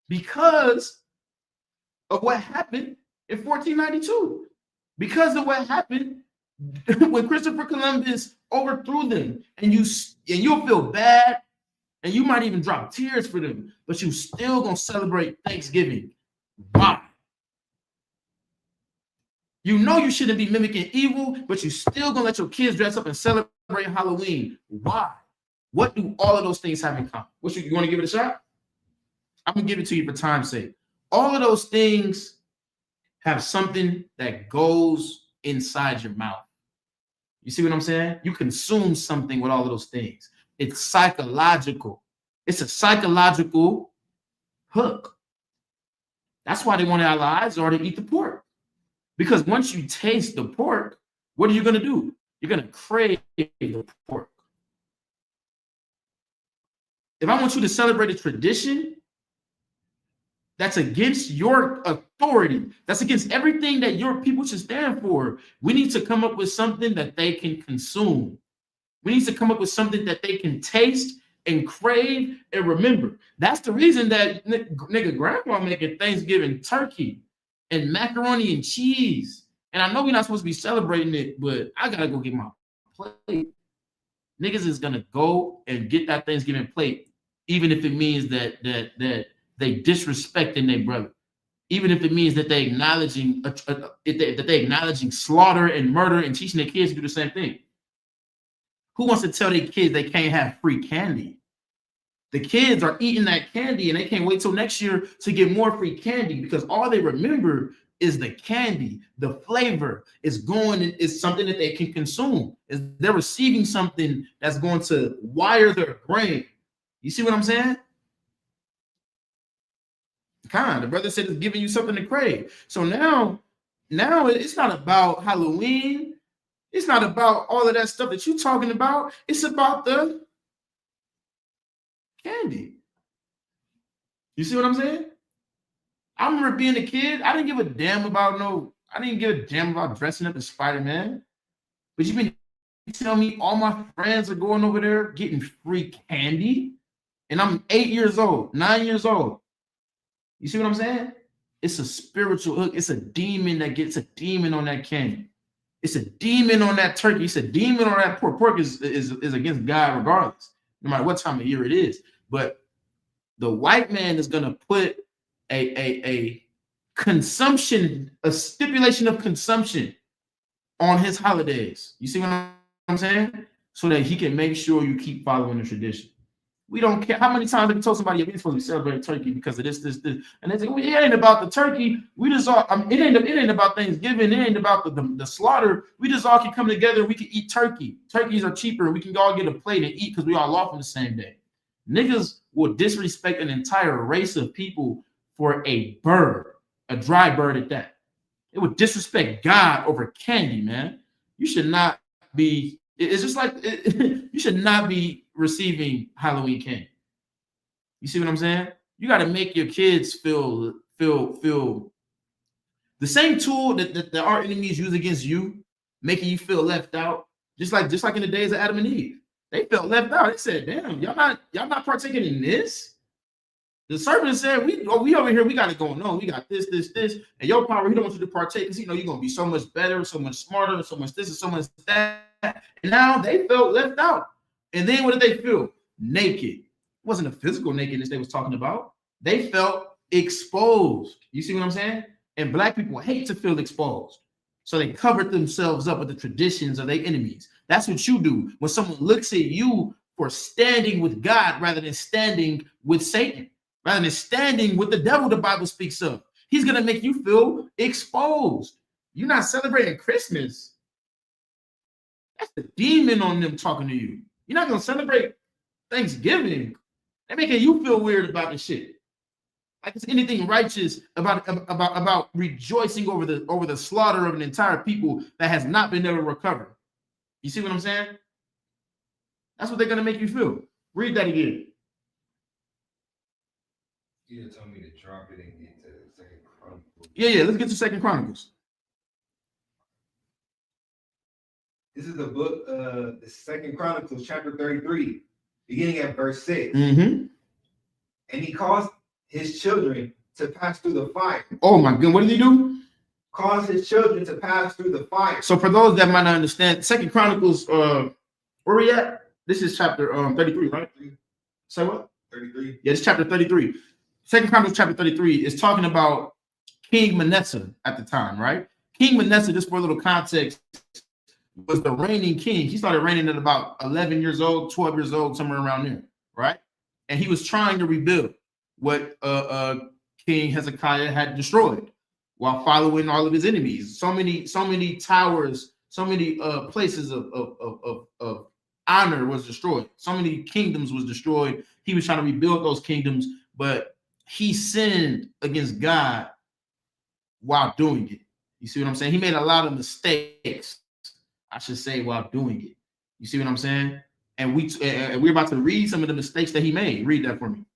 because of what happened in 1492. Because of what happened when Christopher Columbus overthrew them, and you'll feel bad, and you might even drop tears for them, but you still gonna celebrate Thanksgiving. Why? You know you shouldn't be mimicking evil, but you still gonna let your kids dress up and celebrate Halloween. Why? What do all of those things have in common? You want to give it a shot? I'm gonna give it to you for time's sake. All of those things have something that goes inside your mouth. You see what I'm saying? You consume something with all of those things. It's psychological. It's a psychological hook. That's why they want our lives or to eat the pork. Because once you taste the pork, what are you going to do? You're going to crave the pork. If I want you to celebrate a tradition that's against your authority, that's against everything that your people should stand for, we need to come up with something that they can consume. We need to come up with something that they can taste and crave and remember. That's the reason that nigga grandma making Thanksgiving turkey and macaroni and cheese. And I know we're not supposed to be celebrating it, but I gotta go get my plate. Niggas is gonna go and get that Thanksgiving plate, even if it means that they disrespecting their brother, even if it means that they acknowledging slaughter and murder and teaching their kids to do the same thing. Who wants to tell their kids they can't have free candy? The kids are eating that candy and they can't wait till next year to get more free candy because all they remember is the candy, the flavor is something that they can consume. They're receiving something that's going to wire their brain. You see what I'm saying? The brother said it's giving you something to crave. So now it's not about Halloween. It's not about all of that stuff that you're talking about. It's about the candy. You see what I'm saying? I remember being a kid. I didn't give a damn about dressing up as Spider-Man. But you've been telling me all my friends are going over there getting free candy. And I'm 8 years old, 9 years old. You see what I'm saying? It's a spiritual hook. It's a demon that gets a demon on that candy. It's a demon on that turkey. It's a demon on that pork. Pork is against God regardless, no matter what time of year it is. But the white man is going to put a consumption, a stipulation of consumption on his holidays. You see what I'm saying? So that he can make sure you keep following the tradition. We don't care how many times have you told somebody you're supposed to be celebrating turkey because of this, and they say, well, it ain't about the turkey. We just all, it ain't about Thanksgiving. It ain't about the slaughter. We just all can come together and we can eat turkey. Turkeys are cheaper. We can all get a plate and eat because we all off on the same day. Niggas will disrespect an entire race of people for a bird, a dry bird at that. It would disrespect God over candy, man. You should not be. It's just like you should not be receiving Halloween candy. You see what I'm saying? You got to make your kids feel the same tool that our enemies use against you, making you feel left out. Just like in the days of Adam and Eve, they felt left out. They said, "Damn, y'all not partaking in this." The servant said, we over here, we got it going on. We got this, and your power, he don't want you to partake because you're going to be so much better, so much smarter, so much this and so much that. And now they felt left out. And then what did they feel? Naked. It wasn't a physical nakedness they was talking about. They felt exposed. You see what I'm saying? And black people hate to feel exposed. So they covered themselves up with the traditions of their enemies. That's what you do when someone looks at you for standing with God rather than standing with Satan. Rather than standing with the devil, the Bible speaks of. He's going to make you feel exposed. You're not celebrating Christmas. That's the demon on them talking to you. You're not going to celebrate Thanksgiving. They're making you feel weird about the shit. Like it's anything righteous about rejoicing over the slaughter of an entire people that has not been able to recover. You see what I'm saying? That's what they're going to make you feel. Read that again. You told me to drop it and get to Second Chronicles. Yeah. Let's get to Second Chronicles. This is the book, the Second Chronicles, chapter 33, beginning at verse 6. Mm-hmm. And he caused his children to pass through the fire. Oh my God! What did he do? Caused his children to pass through the fire. So for those that might not understand, Second Chronicles, where we at? This is chapter 33, right? Say what? 33. Yeah, it's chapter 33. Second Chronicles chapter 33 is talking about King Manasseh at the time, right? King Manasseh, just for a little context, was the reigning king. He started reigning at about 11 years old, 12 years old, somewhere around there, right? And he was trying to rebuild what King Hezekiah had destroyed while following all of his enemies. So many towers, so many places of honor was destroyed. So many kingdoms was destroyed. He was trying to rebuild those kingdoms, but he sinned against God while doing it. You see what I'm saying? He made a lot of mistakes, I should say, while doing it. You see what I'm saying? And we're about to read some of the mistakes that he made. Read that for me.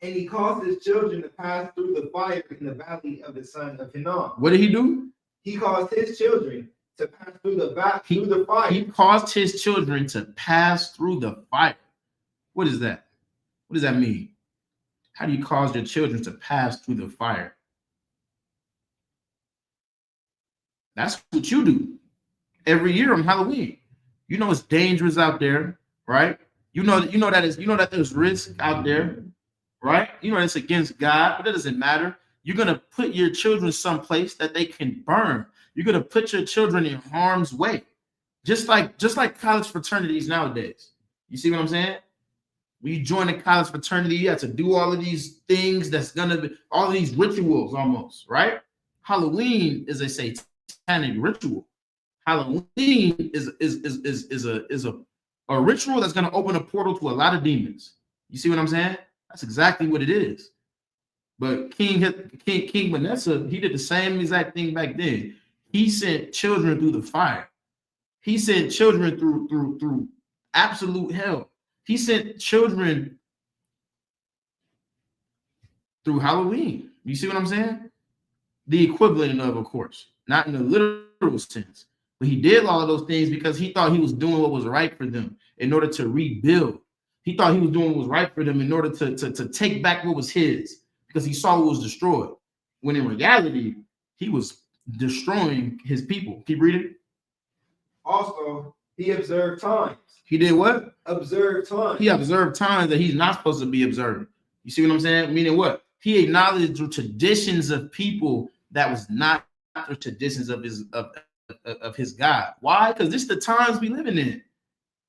And he caused his children to pass through the fire in the valley of the son of Hinnom. What did he do? He caused his children to pass through the fire. He caused his children to pass through the fire. What is that? What does that mean? How do you cause your children to pass through the fire? That's what you do every year on Halloween. You know it's dangerous out there, right? You know that there's risk out there, right? You know it's against God, but it doesn't matter. You're gonna put your children someplace that they can burn. You're gonna put your children in harm's way, just like college fraternities nowadays. You see what I'm saying? When you join a college fraternity, you have to do all of these things that's gonna be all of these rituals almost, right? Halloween is a satanic ritual. Halloween is a ritual that's gonna open a portal to a lot of demons. You see what I'm saying? That's exactly what it is. But King Manasseh, he did the same exact thing back then. He sent children through the fire. He sent children through absolute hell. He sent children through Halloween. You see what I'm saying? The equivalent of course, not in a literal sense, but he did all of those things because he thought he was doing what was right for them in order to rebuild. He thought he was doing what was right for them in order to take back what was his because he saw what was destroyed. When in reality, he was destroying his people. Keep reading. Also, he observed times. He did what? Observed times. He observed times that he's not supposed to be observing. You see what I'm saying? Meaning what? He acknowledged the traditions of people that was not the traditions of his God. Why? Because this is the times we living in.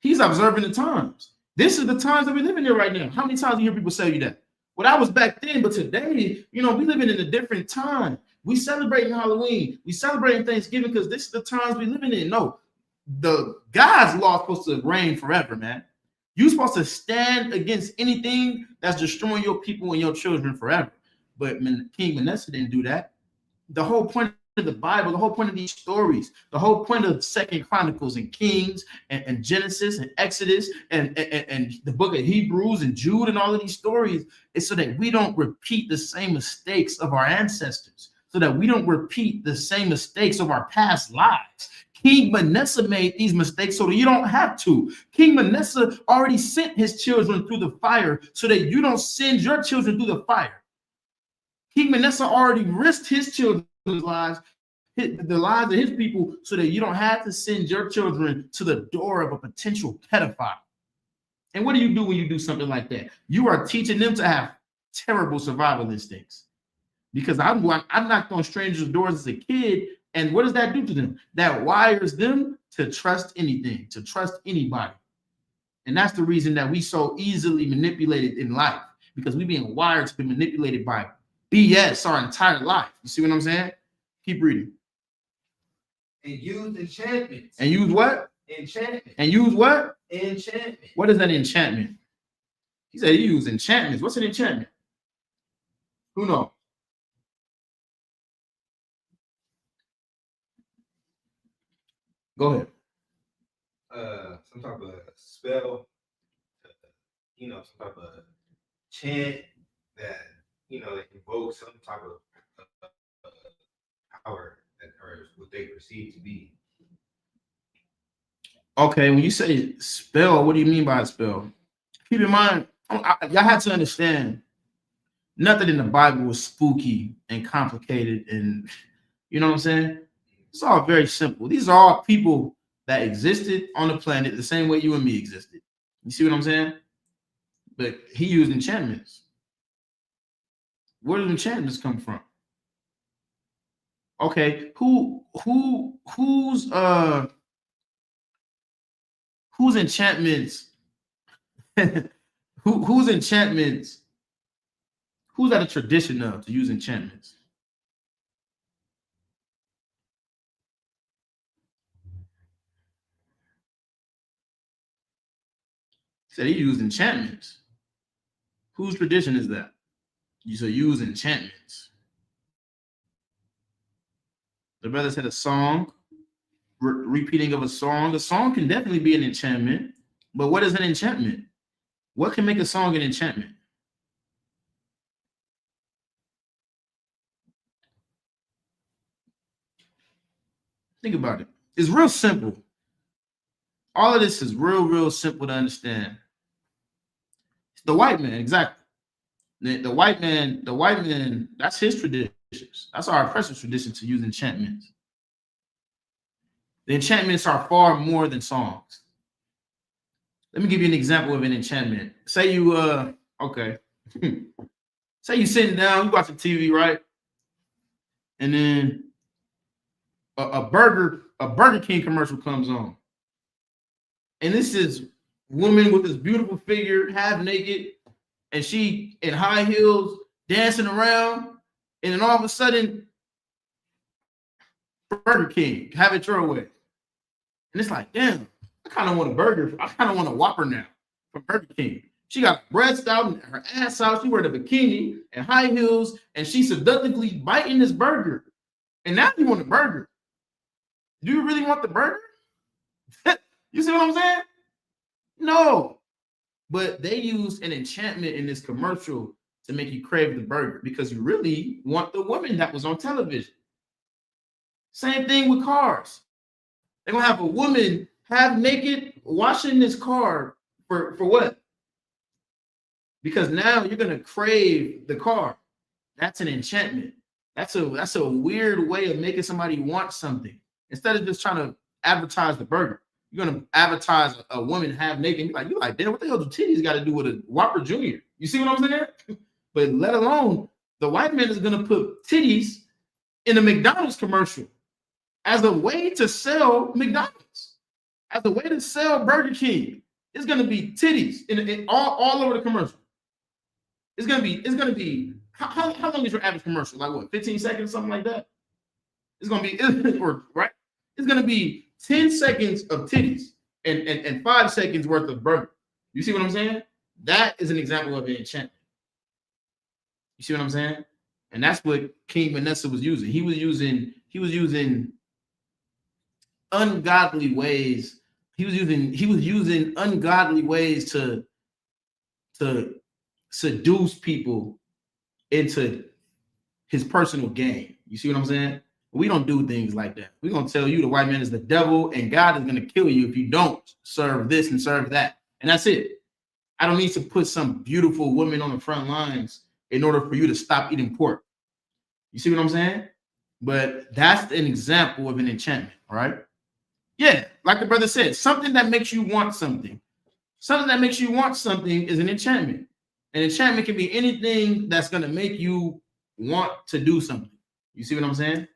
He's observing the times. This is the times that we living in right now. How many times do you hear people tell you that? Well, that was back then, but today, we living in a different time. We celebrating Halloween. We celebrating Thanksgiving because this is the times we living in. No, the God's law is supposed to reign forever, man. You're supposed to stand against anything that's destroying your people and your children forever. But King Manasseh didn't do that. The whole point of the Bible, the whole point of these stories, the whole point of Second Chronicles and Kings and Genesis and Exodus and the book of Hebrews and Jude and all of these stories is so that we don't repeat the same mistakes of our ancestors, so that we don't repeat the same mistakes of our past lives. King Manasseh made these mistakes so that you don't have to. King Manasseh already sent his children through the fire so that you don't send your children through the fire. King Manasseh already risked his children's lives, the lives of his people, so that you don't have to send your children to the door of a potential pedophile. And what do you do when you do something like that? You are teaching them to have terrible survival instincts. Because I knocked on strangers' doors as a kid, and what does that do to them? That wires them to trust anything, to trust anybody. And that's the reason that we so easily manipulated in life, because we're being wired to be manipulated by BS our entire life. You see what I'm saying? Keep reading. And use enchantments. And use what? Enchantment. And use what? Enchantment. What is an enchantment? He said he used enchantments. What's an enchantment? Who knows? Go ahead. Some type of spell, some type of chant that, that invokes some type of power or what they perceive to be. Okay, when you say spell, what do you mean by a spell? Keep in mind, y'all have to understand, nothing in the Bible was spooky and complicated, and you know what I'm saying? It's all very simple. These are all people that existed on the planet the same way you and me existed. You see what I'm saying? But he used enchantments. Where did enchantments come from? Okay, whose enchantments? whose enchantments? Who's that a tradition of to use enchantments? Said he used enchantments. Whose tradition is that? You should use enchantments. The brother said a song, repeating of a song. A song can definitely be an enchantment, but what is an enchantment? What can make a song an enchantment? Think about it. It's real simple. All of this is real simple to understand. It's the white man, exactly. The white man, that's his traditions. That's our oppressor's tradition to use enchantments. The enchantments are far more than songs. Let me give you an example of an enchantment. Say you okay. Say you sitting down, you watching TV, right? And then a Burger King commercial comes on. And this is woman with this beautiful figure, half naked, and she in high heels dancing around, and then all of a sudden, Burger King, have it your way. And it's like, damn, I kind of want a burger. I kind of want a Whopper now from Burger King. She got breasts out and her ass out. She wearing a bikini and high heels, and she's seductively biting this burger. And now you want a burger. Do you really want the burger? You see what I'm saying? No. But they used an enchantment in this commercial to make you crave the burger because you really want the woman that was on television. Same thing with cars. They're going to have a woman half naked washing this car for what? Because now you're going to crave the car. That's an enchantment. That's a weird way of making somebody want something. Instead of just trying to advertise the burger, you're going to advertise a woman half naked. You're like, damn, what the hell do titties got to do with a Whopper Jr.? You see what I'm saying? But let alone the white man is going to put titties in a McDonald's commercial as a way to sell McDonald's, as a way to sell Burger King. It's going to be titties in all over the commercial. It's going to be, how long is your average commercial? Like what, 15 seconds, something like that? It's going to be, right? It's going to be 10 seconds of titties and 5 seconds worth of burger. You see what I'm saying? That is an example of an enchantment. You see what I'm saying? And that's what King Vanessa was using. He was using ungodly ways. He was using ungodly ways to seduce people into his personal gain. You see what I'm saying? We don't do things like that. We're going to tell you the white man is the devil and God is going to kill you if you don't serve this and serve that. And that's it. I don't need to put some beautiful woman on the front lines in order for you to stop eating pork. You see what I'm saying? But that's an example of an enchantment, all right? Yeah, like the brother said, something that makes you want something. Something that makes you want something is an enchantment. An enchantment can be anything that's going to make you want to do something. You see what I'm saying?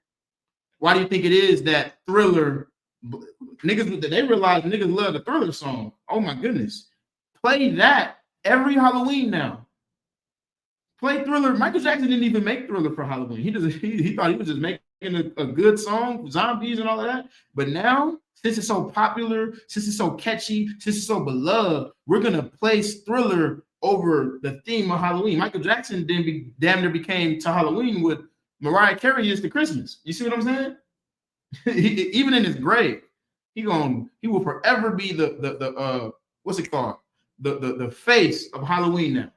Why do you think it is that Thriller, niggas, they realize niggas love the Thriller song? Oh my goodness. Play that every Halloween now. Play Thriller. Michael Jackson didn't even make Thriller for Halloween. He thought he was just making a good song, zombies and all of that. But now, since it's so popular, since it's so catchy, since it's so beloved, we're gonna place Thriller over the theme of Halloween. Michael Jackson damn near became to Halloween what Mariah Carey is to Christmas. You see what I'm saying? Even in his grave, he will forever be the what's it called? The face of Halloween now,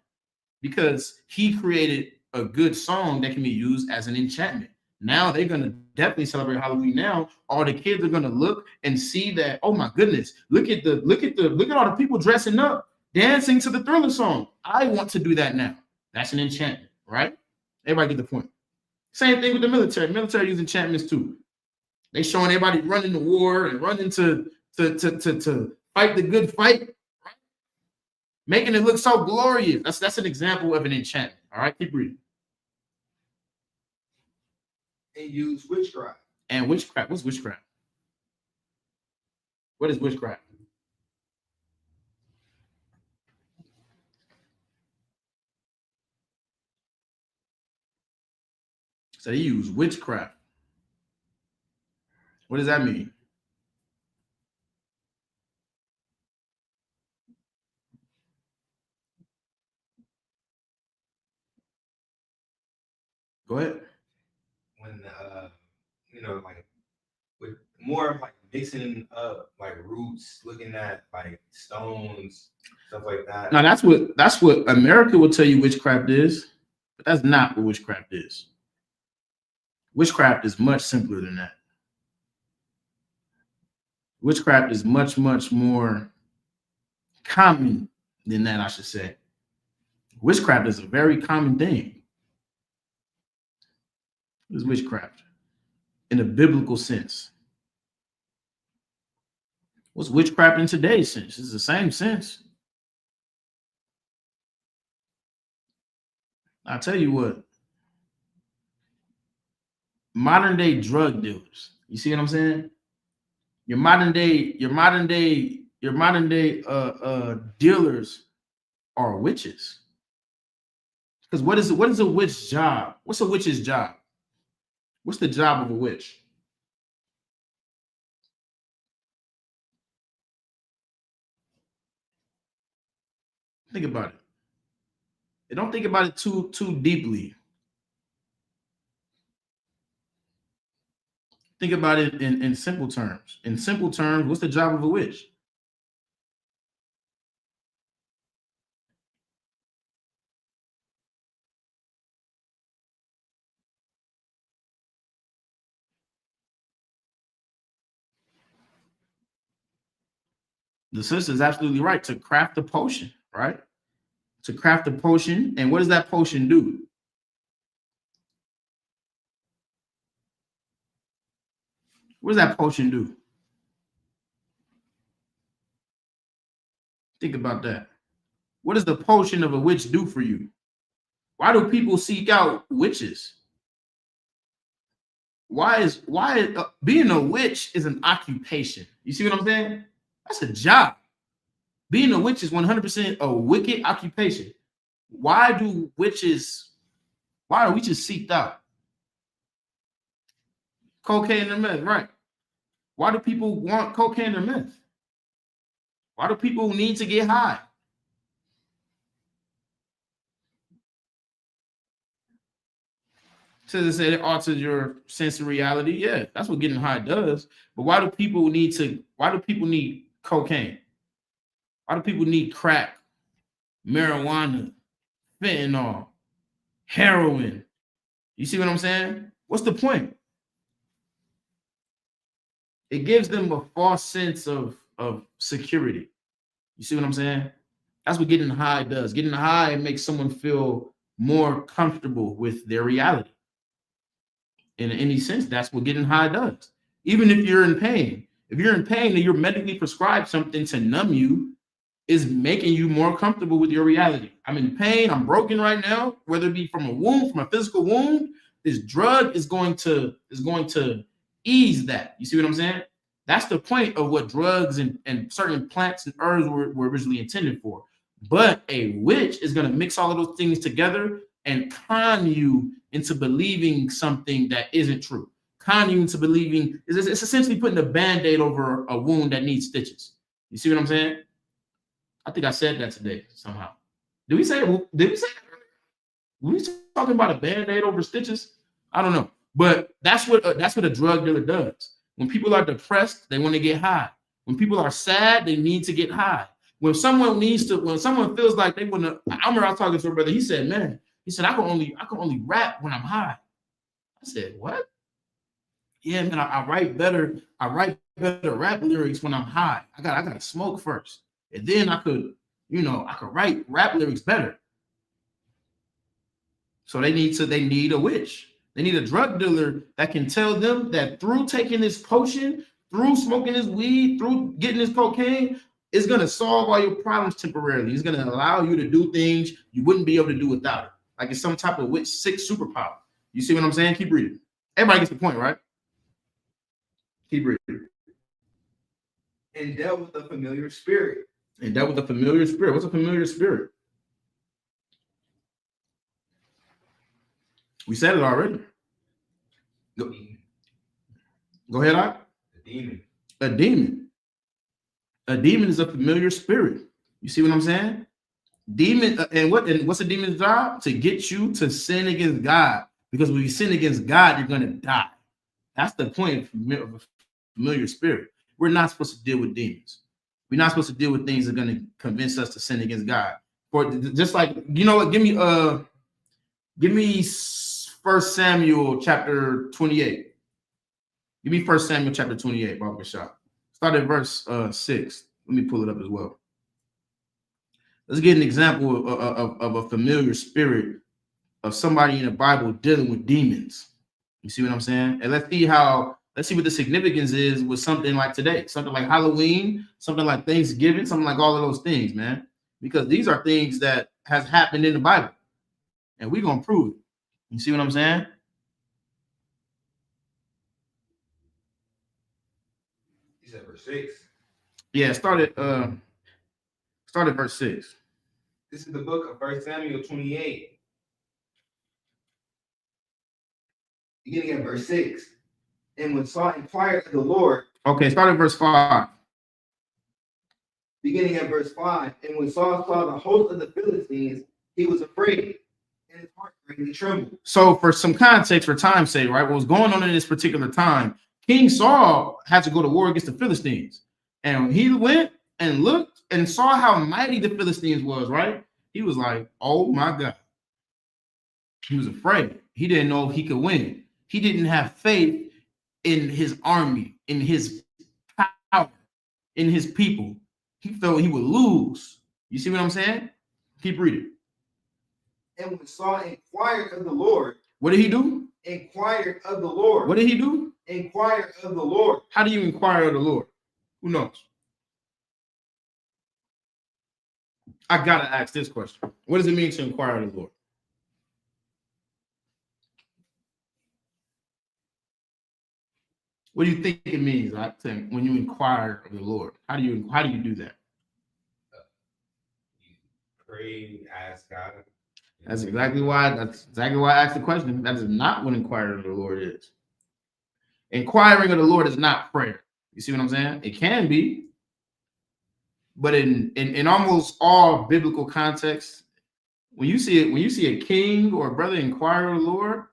because he created a good song that can be used as an enchantment. Now they're gonna definitely celebrate Halloween. Now all the kids are gonna look and see that, oh my goodness, look at all the people dressing up, dancing to the Thriller song. I want to do that now. That's an enchantment, right? Everybody get the point. Same thing with the military. Military use enchantments too. They showing everybody running to war and running to fight the good fight, right? Making it look so glorious. That's an example of an enchantment. All right, keep reading. And use witchcraft. And witchcraft. What's witchcraft? What is witchcraft? So they use witchcraft. What does that mean? Go ahead. When like with more of like mixing up like roots, looking at like stones, stuff like that. Now that's what America will tell you witchcraft is, but that's not what witchcraft is. Witchcraft is much simpler than that. Witchcraft is much, much more common than that, I should say. Witchcraft is a very common thing. What is witchcraft? In a biblical sense. What's witchcraft in today's sense? It's the same sense. I'll tell you what. Modern day drug dealers. You see what I'm saying? Your modern day dealers are witches. Because what is a witch job? What's a witch's job? What's the job of a witch? Think about it. And don't think about it too deeply. Think about it in simple terms. In simple terms, what's the job of a witch? The sister is absolutely right, to craft a potion, right? To craft a potion. And what does that potion do? What does that potion do? Think about that. What does the potion of a witch do for you? Why do people seek out witches? Why being a witch is an occupation? You see what I'm saying? That's a job. Being a witch is 100% a wicked occupation. Why are witches seeked out? Cocaine and meth, right? Why do people want cocaine and meth? Why do people need to get high? Says it said it alters your sense of reality. Yeah, that's what getting high does. But why do people need cocaine? Why do people need crack, marijuana, fentanyl, heroin? You see what I'm saying? What's the point? It gives them a false sense of security. You see what I'm saying? That's what getting high does. Getting high makes someone feel more comfortable with their reality. In any sense, that's what getting high does. Even if you're in pain, and you're medically prescribed something to numb you, is making you more comfortable with your reality. I'm in pain, I'm broken right now, whether it be from a wound, from a physical wound, this drug is going to ease that. You see what I'm saying? That's the point of what drugs and certain plants and herbs were originally intended for. But a witch is going to mix all of those things together and con you into believing something that isn't true. Con you into believing it's essentially putting a band-aid over a wound that needs stitches. You see what I'm saying? I think I said that today somehow. Did we say that? Were we talking about a band-aid over stitches? I don't know. But that's what a drug dealer does. When people are depressed, they want to get high. When people are sad, they need to get high. When someone feels like they want to, I remember I was talking to a brother. He said, "Man, I can only rap when I'm high." I said, "What?" Yeah, man, I write better. I write better rap lyrics when I'm high. I gotta smoke first, and then I could write rap lyrics better. So they need a witch. They need a drug dealer that can tell them that through taking this potion, through smoking this weed, through getting this cocaine, it's going to solve all your problems temporarily. It's going to allow you to do things you wouldn't be able to do without it. Like it's some type of witch sick superpower. You see what I'm saying? Keep reading. Everybody gets the point, right? Keep reading. And dealt with a familiar spirit. And dealt with a familiar spirit. What's a familiar spirit? We said it already. Go ahead, Ike. A demon. A demon. A demon is a familiar spirit. You see what I'm saying? Demon, and what's a demon's job? To get you to sin against God. Because when you sin against God, you're going to die. That's the point of a familiar spirit. We're not supposed to deal with demons. We're not supposed to deal with things that are going to convince us to sin against God. For just like, you know what? Give me 1 Samuel chapter 28. Give me 1 Samuel chapter 28, Baba Shah. Start at verse 6. Let me pull it up as well. Let's get an example of a familiar spirit of somebody in the Bible dealing with demons. You see what I'm saying? And let's see what the significance is with something like today, something like Halloween, something like Thanksgiving, something like all of those things, man. Because these are things that has happened in the Bible, and we're gonna prove it. You see what I'm saying? You said verse 6. Yeah, start at verse 6. This is the book of 1 Samuel 28. Beginning at verse 6. And when Saul inquired of the Lord. Okay, start at verse 5. Beginning at verse 5. And when Saul saw the host of the Philistines, he was afraid, and his heart greatly trembled. So for some context, for time's sake, right? What was going on in this particular time, King Saul had to go to war against the Philistines. And he went and looked and saw how mighty the Philistines was, right? He was like, oh my God. He was afraid. He didn't know if he could win. He didn't have faith in his army, in his power, in his people. He felt he would lose. You see what I'm saying? Keep reading. And when Saul inquired of the Lord. What did he do? Inquired of the Lord. What did he do? Inquired of the Lord. How do you inquire of the Lord? Who knows? I gotta ask this question. What does it mean to inquire of the Lord? What do you think it means, when you inquire of the Lord? How do you do that? You pray, ask God. That's exactly why I asked the question. That is not what inquiring of the Lord is. Inquiring of the Lord is not prayer. You see what I'm saying? It can be, but in almost all biblical contexts, when you see a king or a brother inquire of the Lord,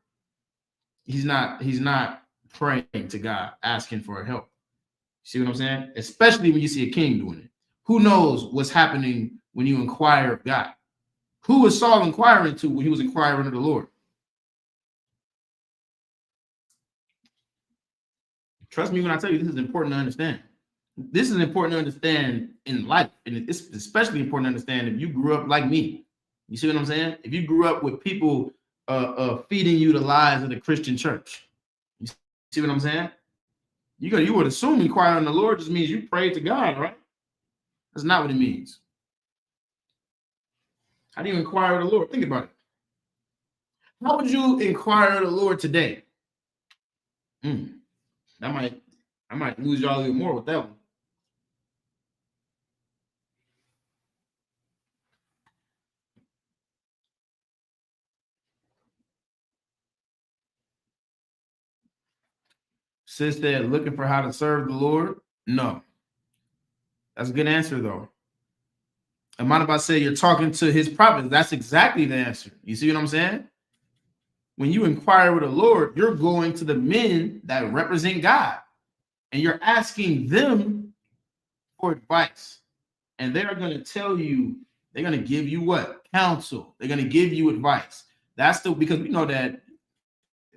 he's not praying to God, asking for help. See what I'm saying? Especially when you see a king doing it. Who knows what's happening when you inquire of God? Who was Saul inquiring to when he was inquiring of the Lord? Trust me when I tell you, this is important to understand. This is important to understand in life, and it's especially important to understand if you grew up like me. You see what I'm saying? If you grew up with people feeding you the lies of the Christian church, you see what I'm saying? You would assume inquiring the Lord just means you pray to God, right? That's not what it means. How do you inquire of the Lord? Think about it. How would you inquire of the Lord today? I might lose y'all a little more with that one. Sis said, looking for how to serve the Lord? No. That's a good answer, though. I'm not about to say you're talking to his prophets. That's exactly the answer. You see what I'm saying? When you inquire with the Lord, you're going to the men that represent God, and you're asking them for advice. And they're going to tell you, they're going to give you what? Counsel. They're going to give you advice. That's because we know that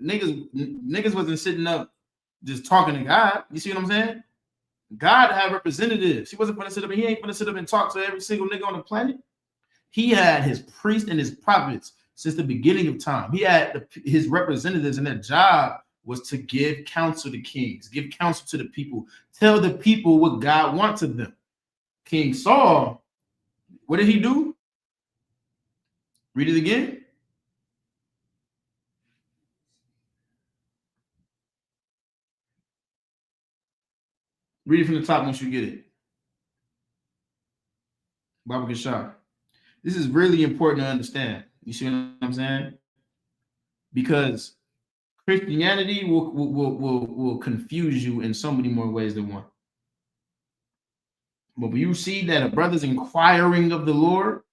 niggas wasn't sitting up just talking to God. You see what I'm saying? God had representatives. He wasn't going to sit up and he ain't going to sit up and talk to every single nigga on the planet. He had his priests and his prophets since the beginning of time. He had his representatives, and their job was to give counsel to kings, give counsel to the people, tell the people what God wants of them. King Saul, what did he do? Read it again. Read it from the top once you get it. Baba Gashar. This is really important to understand. You see what I'm saying? Because Christianity will confuse you in so many more ways than one. But when you see that a brother's inquiring of the Lord,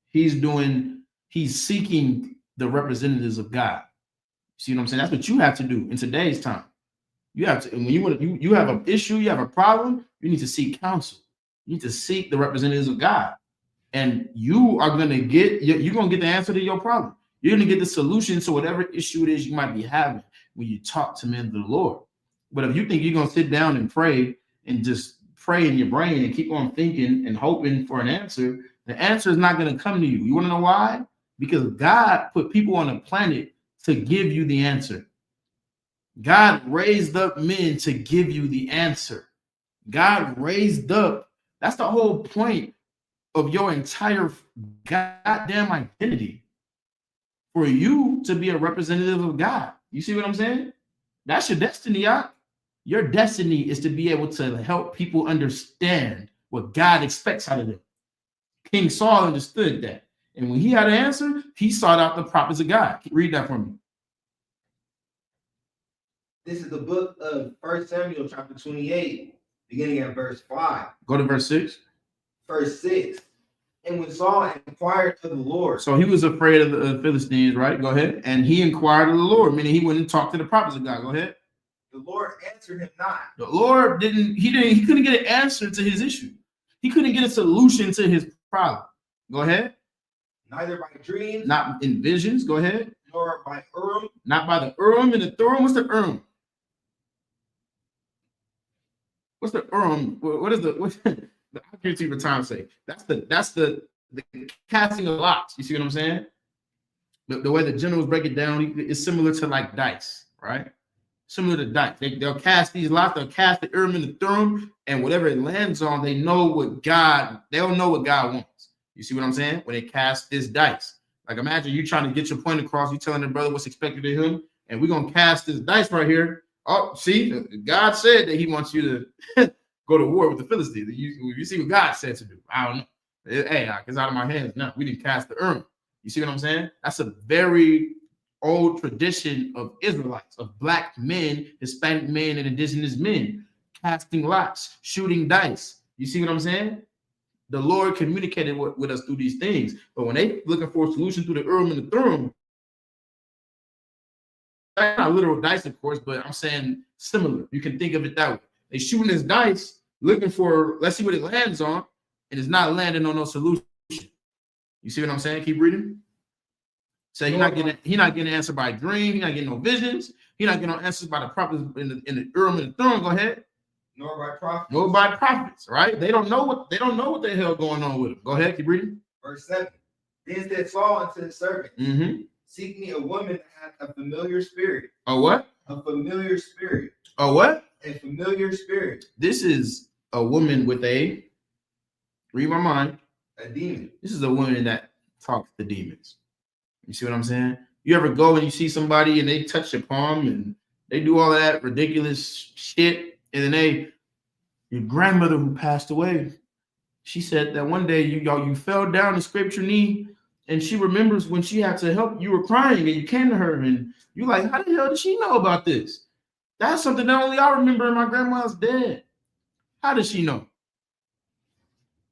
he's seeking the representatives of God. See what I'm saying? That's what you have to do in today's time. You have to, and when you have an issue, you have a problem, you need to seek counsel. You need to seek the representatives of God. And you're gonna get the answer to your problem. You're gonna get the solution to whatever issue it is you might be having when you talk to men of the Lord. But if you think you're gonna sit down and pray and just pray in your brain and keep on thinking and hoping for an answer, the answer is not gonna come to you. You want to know why? Because God put people on the planet to give you the answer. God raised up men to give you the answer. God raised up. That's the whole point of your entire goddamn identity, for you to be a representative of God. You see what I'm saying? That's your destiny, y'all. Your destiny is to be able to help people understand what God expects out of them. King Saul understood that. And when he had an answer, he sought out the prophets of God. Read that for me. This is the book of 1 Samuel chapter 28, beginning at verse 5. Go to verse 6. Verse 6. And when Saul inquired of the Lord. So he was afraid of the Philistines, right? Go ahead. And he inquired of the Lord, meaning he wouldn't talk to the prophets of God. Go ahead. The Lord answered him not. The Lord he couldn't get an answer to his issue. He couldn't get a solution to his problem. Go ahead. Neither by dreams. Not in visions. Go ahead. Nor by Urim. Not by the Urim and the Thummim. What's the Urim? What's the Urim? What is the accuracy for time's sake? That's the casting of lots. You see what I'm saying? The way the generals break it down is similar to like dice, right? Similar to dice. They'll cast these lots. They'll cast the Urim and the Thummim, and whatever it lands on, they'll know what God wants. You see what I'm saying? When they cast this dice. Like imagine you trying to get your point across, you telling the brother what's expected of him, and we're gonna cast this dice right here, Oh, see, God said that he wants you to go to war with the Philistines. You see what God said to do. I don't know. Hey, it's out of my hands now. We didn't cast the urn. You see what I'm saying? That's a very old tradition of Israelites, of black men, Hispanic men, and indigenous men, casting lots, shooting dice. You see what I'm saying? The Lord communicated with us through these things. But when they looking for a solution through the Urim and the Thummim, that's not literal dice, of course, but I'm saying similar. You can think of it that way. They shooting this dice, looking for, let's see what it lands on, and it's not landing on no solution. You see what I'm saying? Keep reading. So he's not getting answered by a dream. He's not getting no visions. He's not getting no answers by the prophets in the Urim and the Thummim. Go ahead. Nor by prophets. Nor by prophets, right? They don't know what the hell going on with them. Go ahead, keep reading. Verse 7. Then said Saul unto his servant, Mm-hmm. Seek me a woman that hath a familiar spirit. A what? A familiar spirit. A what? A familiar spirit. This is a woman with a, read my mind, a demon. This is a woman that talks to demons. You see what I'm saying? You ever go and you see somebody and they touch your palm and they do all that ridiculous shit, and then your grandmother who passed away, she said that one day you fell down and scraped your knee, and she remembers when she had to help, you were crying and you came to her and you're like, how the hell did she know about this? That's something that only I remember, and my grandma's dead. How does she know?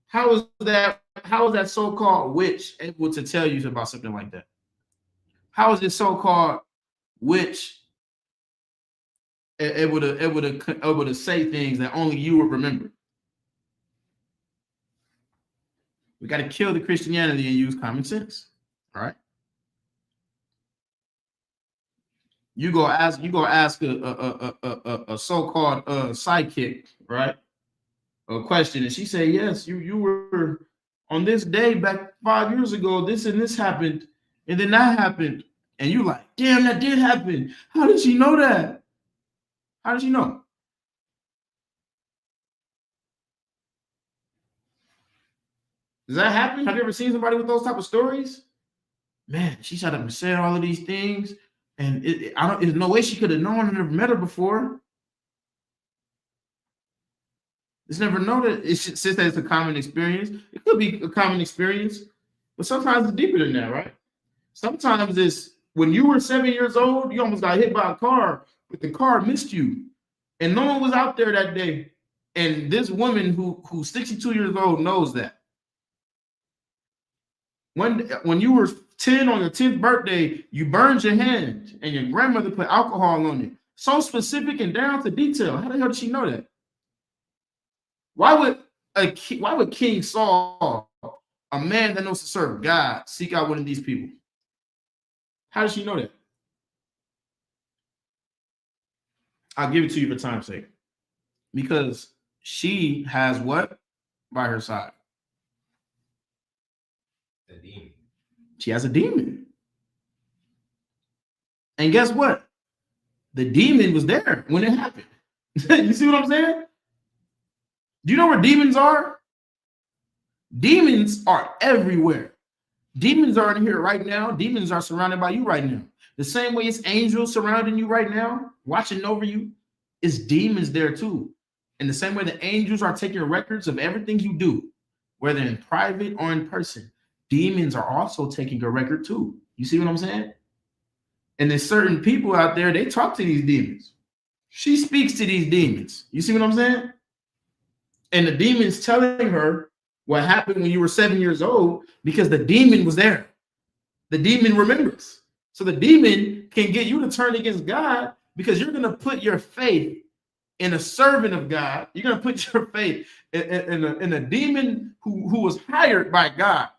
How is that so-called witch able to tell you about something like that? How is this so-called witch able to say things that only you would remember? We got to kill the Christianity and use common sense. All right. You go ask a so-called sidekick, right, a question, and she say, yes, you were on this day back 5 years ago, this and this happened, and then that happened, and you like, damn, that did happen. How did she know that? How did she know? Does that happen? Have you ever seen somebody with those type of stories? Man, she shut up and said all of these things, and there's no way she could have known. I never met her before. It's never known that since that it's a common experience. It could be a common experience, but sometimes it's deeper than that, right? Sometimes it's when you were 7 years old, you almost got hit by a car, but the car missed you, and no one was out there that day. And this woman who's 62 years old knows that. When you were 10 on your 10th birthday, you burned your hand and your grandmother put alcohol on it. So specific and down to detail. How the hell did she know that? Why would King Saul, a man that knows to serve God, seek out one of these people? How does she know that? I'll give it to you for time's sake. Because she has what by her side? A demon. She has a demon. And guess what? The demon was there when it happened. You see what I'm saying? Do you know where demons are? Demons are everywhere. Demons are in here right now. Demons are surrounded by you right now. The same way it's angels surrounding you right now, watching over you, it's demons there too. In the same way the angels are taking records of everything you do, whether in private or in person, demons are also taking a record too. You see what I'm saying? And there's certain people out there, they talk to these demons. She speaks to these demons. You see what I'm saying? And the demon's telling her what happened when you were 7 years old because the demon was there. The demon remembers. So the demon can get you to turn against God because you're going to put your faith in a servant of God. You're going to put your faith in a demon who was hired by God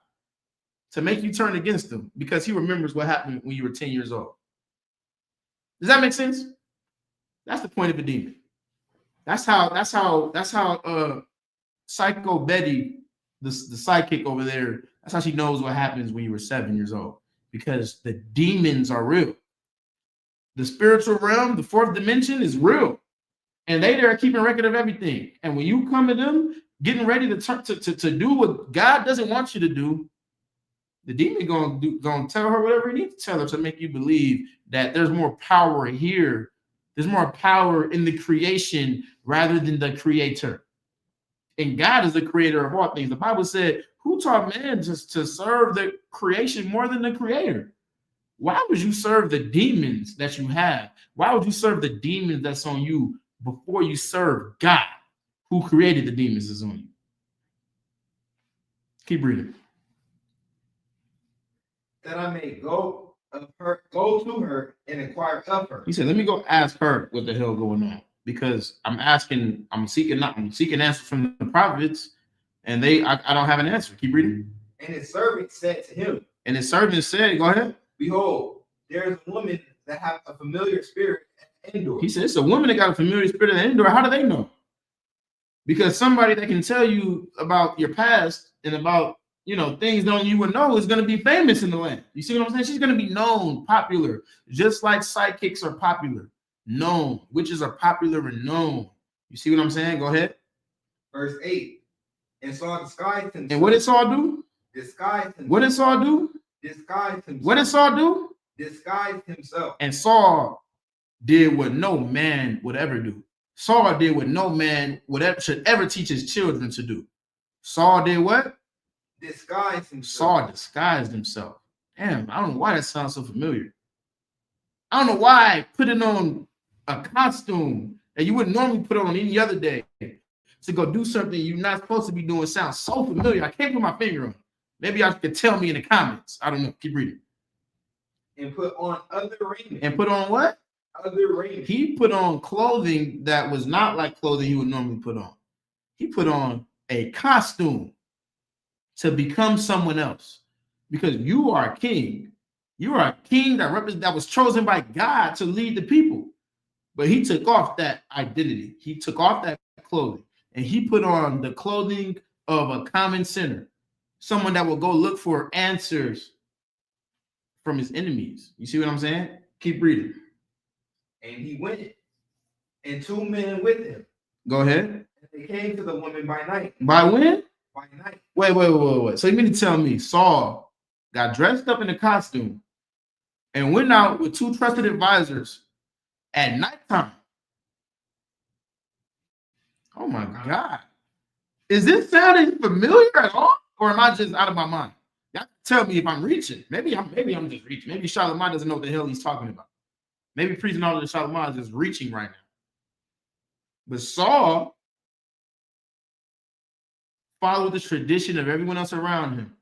to make you turn against him because he remembers what happened when you were 10 years old. Does that make sense? That's the point of a demon. That's how Psycho Betty, the sidekick over there, that's how she knows what happens when you were 7 years old, because the demons are real. The spiritual realm, the fourth dimension, is real, and they're keeping record of everything. And when you come to them, getting ready to do what God doesn't want you to do, the demon gonna tell her whatever he needs to tell her to make you believe that there's more power here There's more power in the creation rather than the creator. And God is the creator of all things. The Bible said, who taught man just to serve the creation more than the creator? Why would you serve the demons that you have? Why would you serve the demons that's on you before you serve God, who created the demons that's on you? Keep reading. That I may go to her and inquire of her. He said, let me go ask her what the hell going on. Because I'm seeking answers from the prophets, and I don't have an answer. Keep reading. And his servant said to him. And his servant said, go ahead. Behold, there is a woman that hath a familiar spirit at Endor. He said, it's a woman that got a familiar spirit at Endor. How do they know? Because somebody that can tell you about your past and about, things that you would know is going to be famous in the land. You see what I'm saying? She's going to be known, popular, just like sidekicks are popular, known. Witches are popular and known. You see what I'm saying? Go ahead. Verse 8. And Saul disguised himself. And what did Saul do? Disguised himself. What did Saul do? Disguised himself. What did Saul do? Disguised himself. And Saul did what no man would ever do. Saul did what no man should ever teach his children to do. Saul did what? Disguised himself. Saul disguised himself. Damn, I don't know why that sounds so familiar. I don't know why putting on a costume that you wouldn't normally put on any other day to go do something you're not supposed to be doing sounds so familiar. I can't put my finger on it. Maybe y'all could tell me in the comments. I don't know. Keep reading. And put on other raiment. And put on what? Other raiment. He put on clothing that was not like clothing he would normally put on. He put on a costume to become someone else, because you are a king. You are a king that was chosen by God to lead the people. But he took off that identity. He took off that clothing and he put on the clothing of a common sinner, someone that will go look for answers from his enemies. You see what I'm saying? Keep reading. And he went, and 2 men with him. Go ahead. And they came to the woman by night. By when? By night. Wait. So you mean to tell me Saul got dressed up in a costume and went out with 2 trusted advisors at nighttime? Oh my God. Is this sounding familiar at all? Or am I just out of my mind? Y'all tell me if I'm reaching. Maybe I'm just reaching. Maybe Charlemagne doesn't know what the hell he's talking about. Maybe preaching all of the Charlemagne is just reaching right now. But Saul followed the tradition of everyone else around him.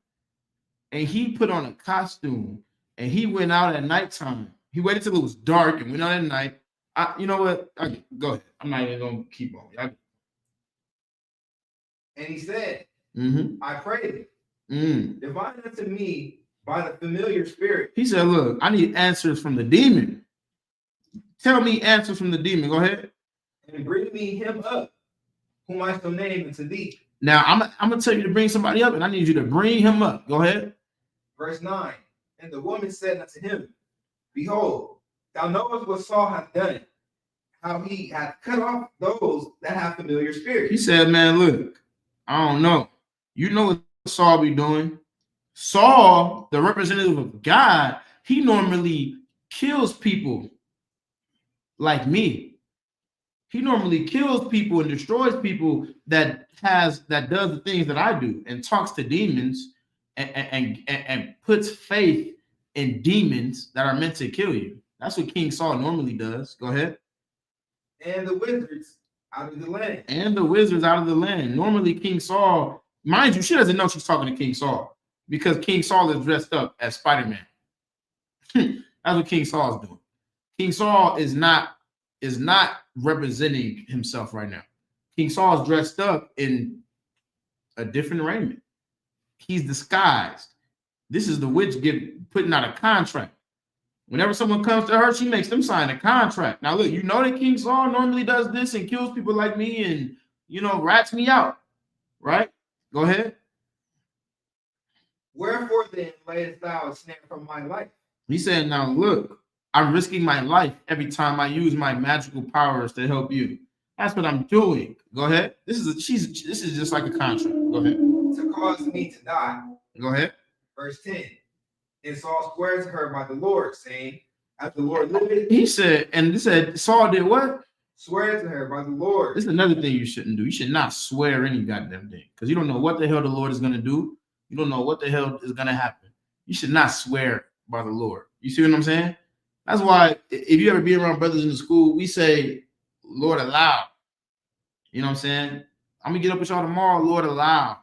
And he put on a costume and he went out at nighttime. He waited till it was dark and went out at night. You know what? Go ahead. I'm not even going to keep on. And he said, I pray thee, divine unto me by the familiar spirit. He said, look, I need answers from the demon. Tell me answers from the demon. Go ahead. And bring me him up, whom I shall name unto thee. Now, I'm going to tell you to bring somebody up, and I need you to bring him up. Go ahead. Verse 9. And the woman said unto him, behold, thou knowest what Saul hath done, how he hath cut off those that have familiar spirits. He said, man, look, I don't know. You know what Saul be doing. Saul, the representative of God, he normally kills people like me. He normally kills people and destroys people that does the things that I do and talks to demons and puts faith in demons that are meant to kill you. That's what King Saul normally does. Go ahead. And the wizards out of the land. And the wizards out of the land. Normally King Saul, mind you, she doesn't know she's talking to King Saul because King Saul is dressed up as Spider-Man. That's what King Saul is doing. King Saul is not representing himself right now. King Saul is dressed up in a different raiment. He's disguised. This is the witch putting out a contract. Whenever someone comes to her, she makes them sign a contract. Now, look, you know that King Saul normally does this and kills people like me and, rats me out, right? Go ahead. Wherefore then layest thou a snare from my life? He said, now, look, I'm risking my life every time I use my magical powers to help you. That's what I'm doing. Go ahead. This is just like a contract. Go ahead. To cause me to die. Go ahead. Verse 10. And Saul swears to her by the Lord, saying, As the Lord liveth, he said, and he said, Saul did what? swear to her by the Lord. This is another thing you shouldn't do. You should not swear any goddamn thing because you don't know what the hell the Lord is going to do. You don't know what the hell is going to happen. You should not swear by the Lord. You see what I'm saying? That's why if you ever be around brothers in the school, we say, Lord allow. You know what I'm saying? I'm going to get up with y'all tomorrow, Lord allow.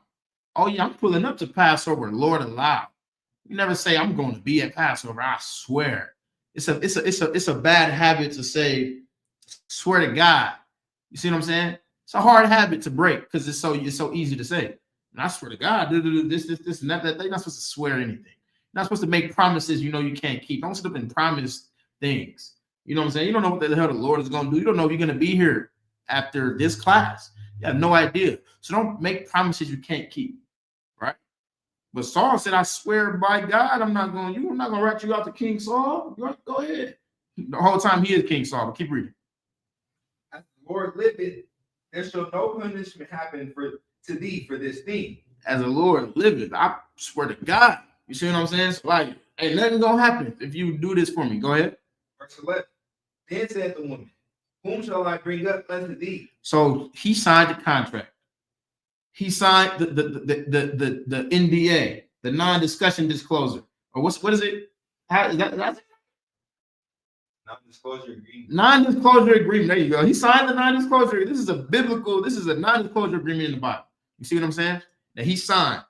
Oh, yeah, I'm pulling up to Passover, Lord allow. You never say, I'm going to be at Passover, I swear. It's a bad habit to say, swear to God. You see what I'm saying? It's a hard habit to break because it's so easy to say. And I swear to God, this, and that. You're not supposed to swear anything. You're not supposed to make promises you know you can't keep. Don't sit up and promise things. You know what I'm saying? You don't know what the hell the Lord is going to do. You don't know if you're going to be here after this class. You have no idea. So don't make promises you can't keep. Right? But Saul said, I swear by God, I'm not going to rat you out to King Saul. Go ahead. The whole time he is King Saul. But keep reading. As the Lord liveth, there shall no punishment happen to thee for this thing. As the Lord liveth, I swear to God. You see what I'm saying? So like, ain't nothing gonna happen if you do this for me. Go ahead. Verse 11. Then said the woman, whom shall I bring up unto thee? So he signed the contract. He signed the NDA, the non-discussion disclosure. Or what is it? How is that's it? Non-disclosure agreement. Non-disclosure agreement. There you go. He signed the non-disclosure. This is a non-disclosure agreement in the Bible. You see what I'm saying? That he signed.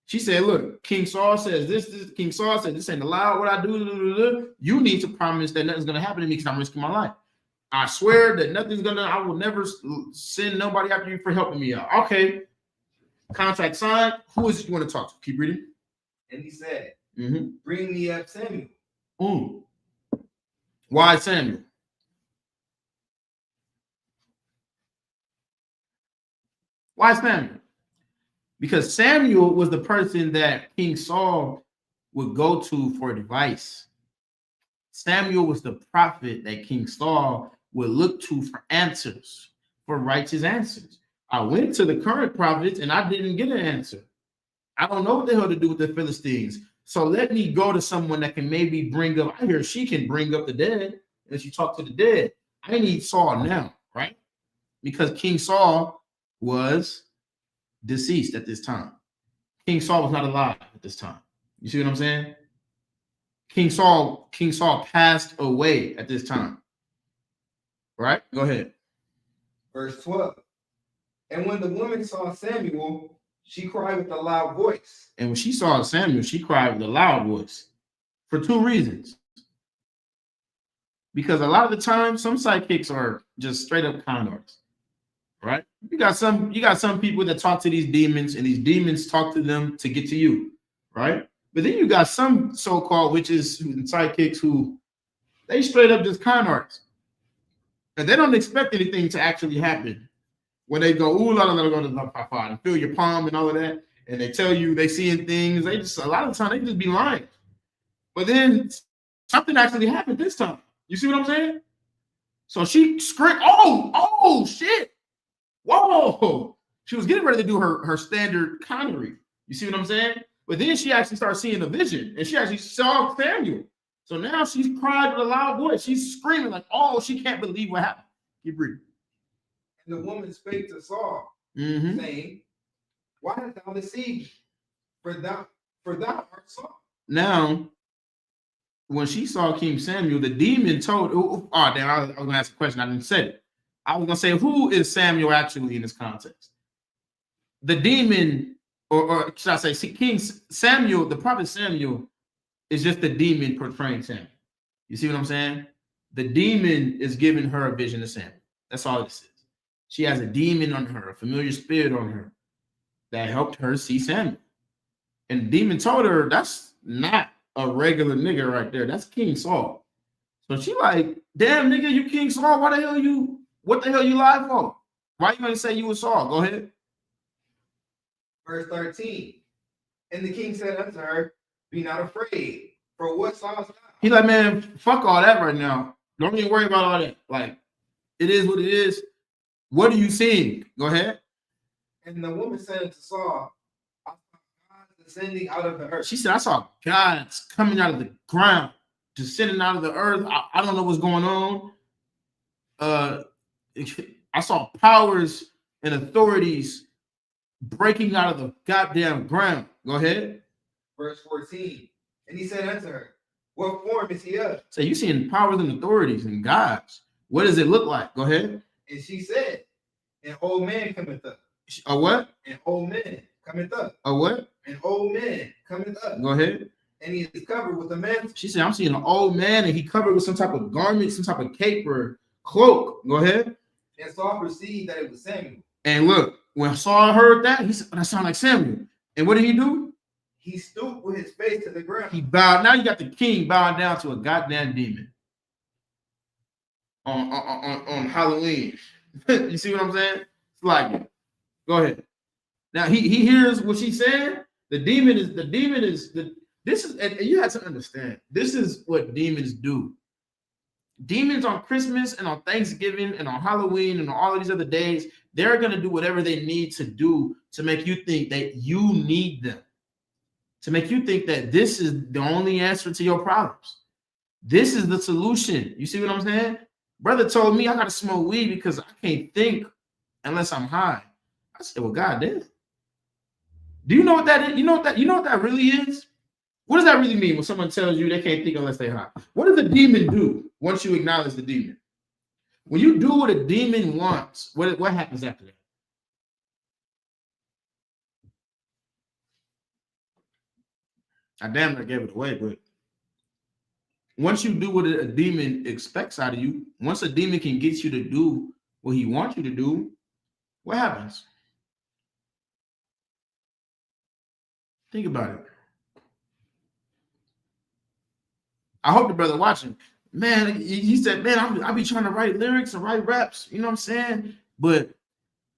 She said, look, King Saul says this. King Saul said this ain't allowed. What I do, you need to promise that nothing's going to happen to me because I'm risking my life. I swear that I will never send nobody after you for helping me out. Okay. Contract signed. Who is it you want to talk to? Keep reading. And he said, bring me up Samuel. Why Samuel? Why Samuel? Because Samuel was the person that King Saul would go to for advice. Samuel was the prophet that King Saul would look to for answers, for righteous answers. I went to the current prophets and I didn't get an answer. I don't know what the hell to do with the Philistines. So let me go to someone that can maybe bring up, I hear she can bring up the dead and she talk to the dead. I need Saul now, right? Because King Saul was deceased at this time. King Saul was not alive at this time. You see what I'm saying? King Saul passed away at this time. Right? Go ahead. Verse 12. And when the woman saw Samuel, she cried with a loud voice. And when she saw Samuel, she cried with a loud voice for two reasons. Because a lot of the time, some sidekicks are just straight up con artists. Right? You got some people that talk to these demons, and these demons talk to them to get to you, right? But then you got some so-called witches and sidekicks who they straight up just con artists, and they don't expect anything to actually happen. When they go, ooh, la la la la la la, and feel your palm and all of that, and they tell you they seeing things, they just a lot of the time they just be lying. But then something actually happened this time. You see what I'm saying? So she screamed, oh shit. Whoa, she was getting ready to do her standard connery. You see what I'm saying? But then she actually started seeing a vision, and she actually saw Samuel. So now she's crying with a loud voice. She's screaming like, oh, she can't believe what happened. Keep reading. And the woman spake to Saul, saying, why hast thou deceived me? For thou art Saul. Now, when she saw King Samuel, the demon told, I was going to ask a question. I didn't say it. I was going to say, who is Samuel actually in this context? The demon, or should I say, King Samuel, the prophet Samuel, is just the demon portraying Samuel. You see what I'm saying? The demon is giving her a vision of Samuel. That's all this is. She has a demon on her, a familiar spirit on her that helped her see Samuel. And the demon told her, that's not a regular nigga right there. That's King Saul. So she like, damn nigga, you King Saul. What the hell you lied for? Why you gonna say you was Saul? Go ahead. Verse 13. And the king said unto her, be not afraid, for what sawest thou? He like, man, fuck all that right now. Don't even worry about all that. Like, it is what it is. What are you seeing? Go ahead. And the woman said unto Saul, I saw God descending out of the earth. She said, I saw gods coming out of the ground. descending out of the earth. I don't know what's going on. I saw powers and authorities breaking out of the goddamn ground. Go ahead. Verse 14. And he said unto her, what form is he of? So you seeing powers and authorities and gods. What does it look like? Go ahead. And she said, an old man cometh up. A what? An old man cometh up. A what? An old man cometh up. Go ahead. And he is covered with a mantle. She said, I'm seeing an old man and he covered with some type of garment, some type of cape or cloak. Go ahead. And Saul perceived that it was Samuel. And look, when Saul heard that, he said, that sounds like Samuel. And what did he do? He stooped with his face to the ground. He bowed. Now you got the king bowing down to a goddamn demon on Halloween. You see what I'm saying? It's like, go ahead. Now he hears what she's saying. This is, and you have to understand, this is what demons do. Demons on Christmas and on Thanksgiving and on Halloween and on all of these other days, they're going to do whatever they need to do to make you think that you need them, to make you think that this is the only answer to your problems. This is the solution. You see what I'm saying? Brother told me I got to smoke weed because I can't think unless I'm high. I said, well, God damn. Do you know what that is? You know what that really is? What does that really mean when someone tells you they can't think unless they're high? What does a demon do once you acknowledge the demon? When you do what a demon wants, what happens after that? I damn near gave it away, but once you do what a demon expects out of you, once a demon can get you to do what he wants you to do, what happens? Think about it. I hope the brother watching, man, he said, man, I be trying to write lyrics and write raps, you know what I'm saying? But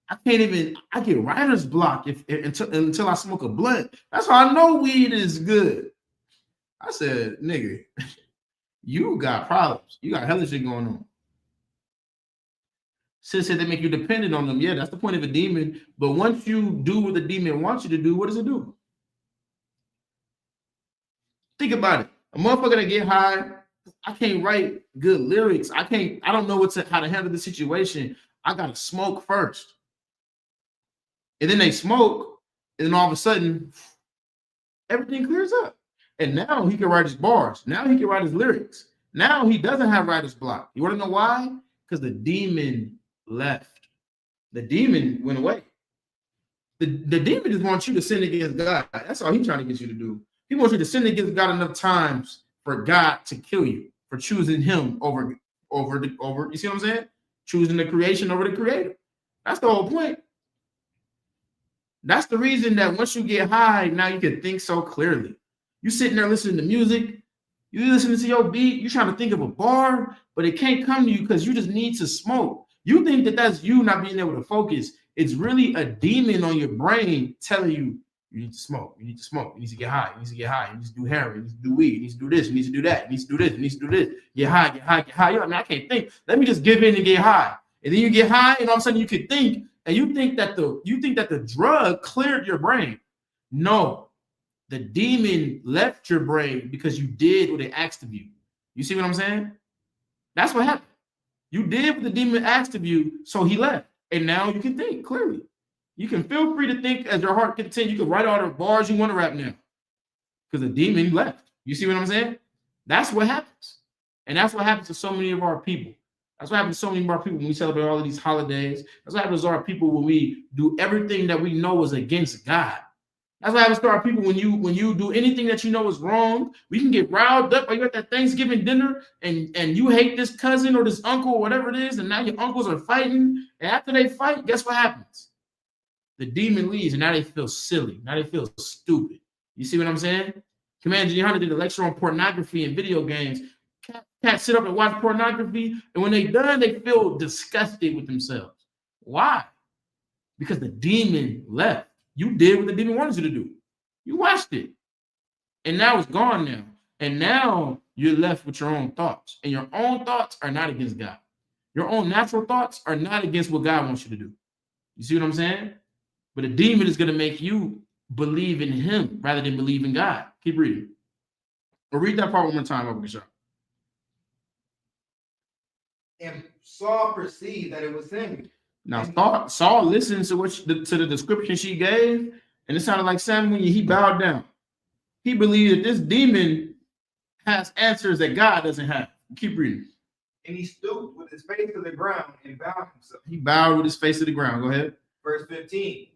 I get writer's block until I smoke a blunt. That's how I know weed is good. I said, nigga, you got problems. You got hella shit going on. Sis said they make you dependent on them. Yeah, that's the point of a demon. But once you do what the demon wants you to do, what does it do? Think about it. A motherfucker that get high, I can't write good lyrics. I don't know how to handle the situation. I gotta smoke first. And then they smoke, and then all of a sudden, everything clears up. And now he can write his bars. Now he can write his lyrics. Now he doesn't have writer's block. You want to know why? Because the demon left. The demon went away. The demon just wants you to sin against God. That's all he's trying to get you to do. He wants you to sin against God enough times for God to kill you, for choosing him over. You see what I'm saying? Choosing the creation over the creator. That's the whole point. That's the reason that once you get high, now you can think so clearly. You sitting there listening to music, you listening to your beat, you're trying to think of a bar, but it can't come to you because you just need to smoke. You think that that's you not being able to focus. It's really a demon on your brain telling you, you need to smoke, you need to smoke, you need to get high, you need to get high, you need to do heroin, you need to do weed, you need to do this, you need to do that, you need to do this, you need to do this, get high, get high, get high. You're like, man, I can't think. Let me just give in and get high. And then you get high, and all of a sudden you can think, and you think that the drug cleared your brain. No, the demon left your brain because you did what it asked of you. You see what I'm saying? That's what happened. You did what the demon asked of you, so he left. And now you can think clearly. You can feel free to think as your heart continues. You can write all the bars you want to rap now because the demon left. You see what I'm saying? That's what happens. And that's what happens to so many of our people. That's what happens to so many of our people when we celebrate all of these holidays. That's what happens to our people when we do everything that we know is against God. That's what happens to our people when you do anything that you know is wrong. We can get riled up. Are you at that Thanksgiving dinner and you hate this cousin or this uncle or whatever it is, and now your uncles are fighting. And after they fight, guess what happens? The demon leaves, and now they feel silly. Now they feel stupid. You see what I'm saying? Commander Johanna did a lecture on pornography and video games. Cats sit up and watch pornography, and when they're done, they feel disgusted with themselves. Why? Because the demon left. You did what the demon wanted you to do. You watched it. And now it's gone now. And now you're left with your own thoughts. And your own thoughts are not against God. Your own natural thoughts are not against what God wants you to do. You see what I'm saying? But a demon is going to make you believe in him rather than believe in God. Keep reading. Or read that part one more time, Uncle Shah. And Saul perceived that it was Samuel. Now Saul listened to to the description she gave, and it sounded like Samuel. He bowed down. He believed that this demon has answers that God doesn't have. Keep reading. And he stooped with his face to the ground and bowed himself. He bowed with his face to the ground. Go ahead. Verse 15.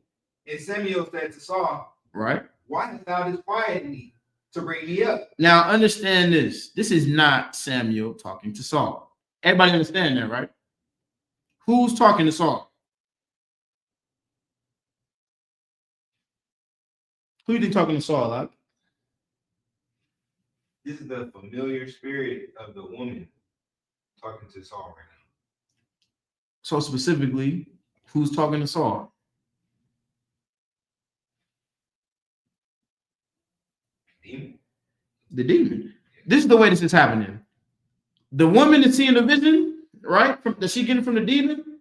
And Samuel said to Saul, right? Why hast thou disquieted me to bring me up? Now understand this. This is not Samuel talking to Saul. Everybody understand that, right? Who's talking to Saul? Who do you think talking to Saul, like? This is the familiar spirit of the woman talking to Saul right now. So specifically, who's talking to Saul? Demon. The demon. This is the way this is happening. The woman is seeing the vision, right? That she getting from the demon,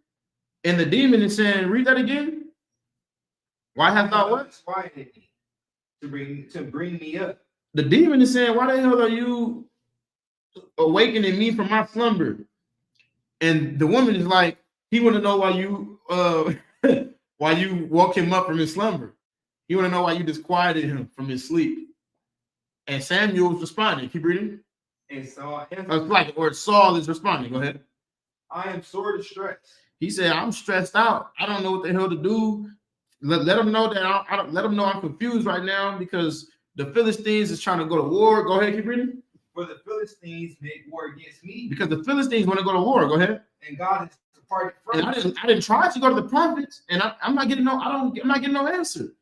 and the demon is saying, "Read that again." Why have thou what? Disquieted me to bring me up. The demon is saying, "Why the hell are you awakening me from my slumber?" And the woman is like, "He want to know why you why you woke him up from his slumber. He want to know why you disquieted him from his sleep." And Samuel was responding. Keep reading. And Saul or Saul is responding. Go ahead. I am sore distressed. He said, "I'm stressed out. I don't know what the hell to do. Let him know that I don't let him know I'm confused right now because the Philistines is trying to go to war." Go ahead, keep reading. For the Philistines make war against me. Because the Philistines want to go to war. Go ahead. And God is departed from me. I didn't try to go to the prophets, and I'm not getting I'm not getting no answer.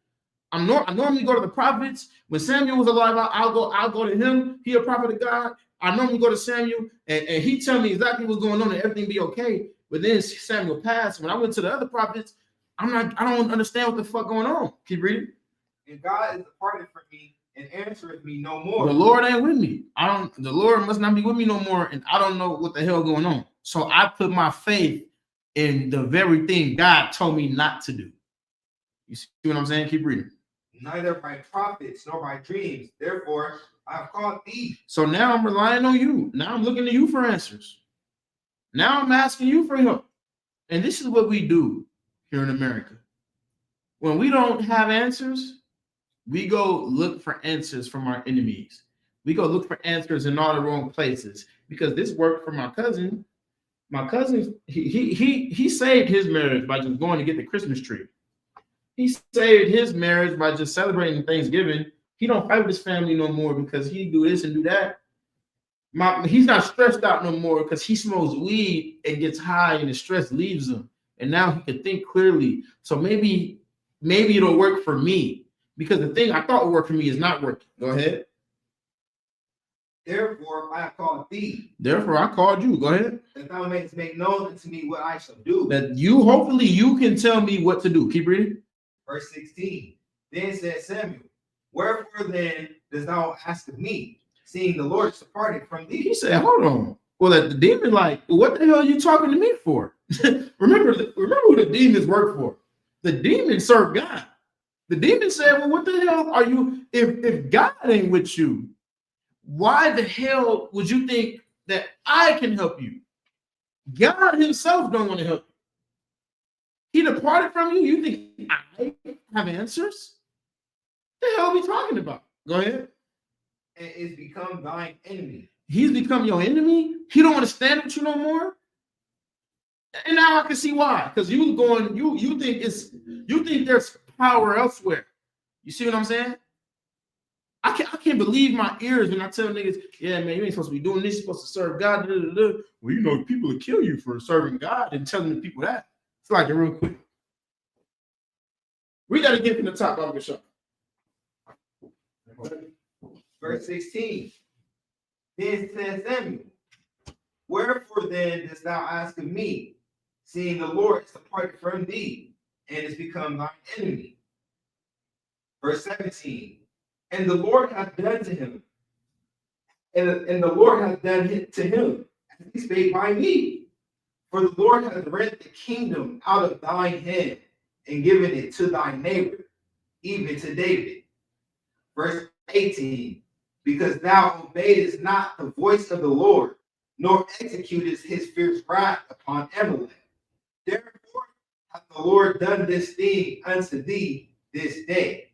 I normally go to the prophets. When Samuel was alive, I'll go to him. He a prophet of God. I normally go to Samuel, and he tell me exactly what's going on and everything be okay. But then Samuel passed. When I went to the other prophets, I don't understand what the fuck going on. Keep reading. And God is departed from me and answereth me no more. The Lord ain't with me. The Lord must not be with me no more, and I don't know what the hell going on. So I put my faith in the very thing God told me not to do. You see what I'm saying? Keep reading. Neither by prophets nor by dreams. Therefore, I have called thee. So now I'm relying on you. Now I'm looking to you for answers. Now I'm asking you for help. And this is what we do here in America. When we don't have answers, we go look for answers from our enemies. We go look for answers in all the wrong places. Because this worked for my cousin. My cousin, he saved his marriage by just going to get the Christmas tree. He saved his marriage by just celebrating Thanksgiving. He don't fight with his family no more because he do this and do that. He's not stressed out no more because he smokes weed and gets high and the stress leaves him. And now he can think clearly. So maybe it'll work for me because the thing I thought would work for me is not working. Go ahead. Therefore, I have called thee. Therefore, I called you. Go ahead. That thou mayest make known unto me what I shall do. That hopefully you can tell me what to do. Keep reading. Verse 16. Then said Samuel, wherefore then dost thou ask of me, seeing the Lord is departed from thee? He said, hold on. Well, the demon like, what the hell are you talking to me for? remember who the demons work for. The demons serve God. The demon said, well, what the hell are you, if God ain't with you, why the hell would you think that I can help you? God himself don't want to help you. He departed from you. You think I have answers? What the hell are we talking about? Go ahead. And it's become thine enemy. He's become your enemy. He don't want to stand with you no more. And now I can see why. Because you think there's power elsewhere. You see what I'm saying? I can't believe my ears when I tell niggas, yeah, man, you ain't supposed to be doing this. You're supposed to serve God. Well, you know, people will kill you for serving God and telling the people that. It's like it real quick. Read that again from the top. I'll get shot. Verse 16. Then said Samuel, wherefore then dost thou ask of me, seeing the Lord is departed from thee, and is become thine enemy? Verse 17. And the Lord hath done to him, and the Lord hath done to him as he spake by me. For the Lord hath rent the kingdom out of thine hand, and given it to thy neighbor, even to David. Verse 18. Because thou obeyedest not the voice of the Lord, nor executed his fierce wrath upon Amalek. Therefore hath the Lord done this thing unto thee this day.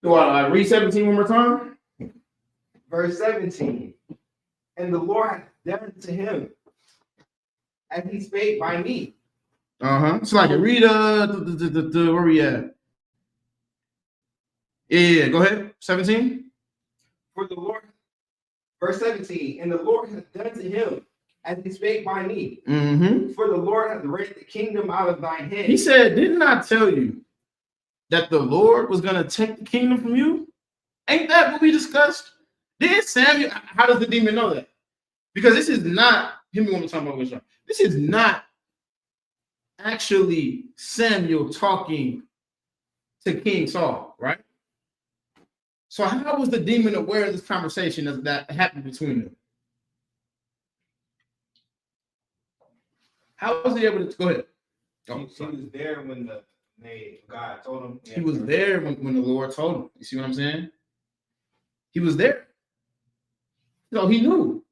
Do I read 17 one more time? Verse 17. And the Lord hath done to him as he spake by me. So like read where we at? Yeah, go ahead. 17. For the Lord, verse 17, and the Lord hath done to him as he spake by me. For the Lord hath rent the kingdom out of thine hand. He said, didn't I tell you that the Lord was going to take the kingdom from you? Ain't that what we discussed? Did Samuel, how does the demon know that? Because this is not, hear me one more time about this. This is not actually Samuel talking to King Saul, right? So how was the demon aware of this conversation that happened between them? How was he able to go ahead? He was there when God told him. He was there when the Lord told him. You see what I'm saying? He was there. So he knew.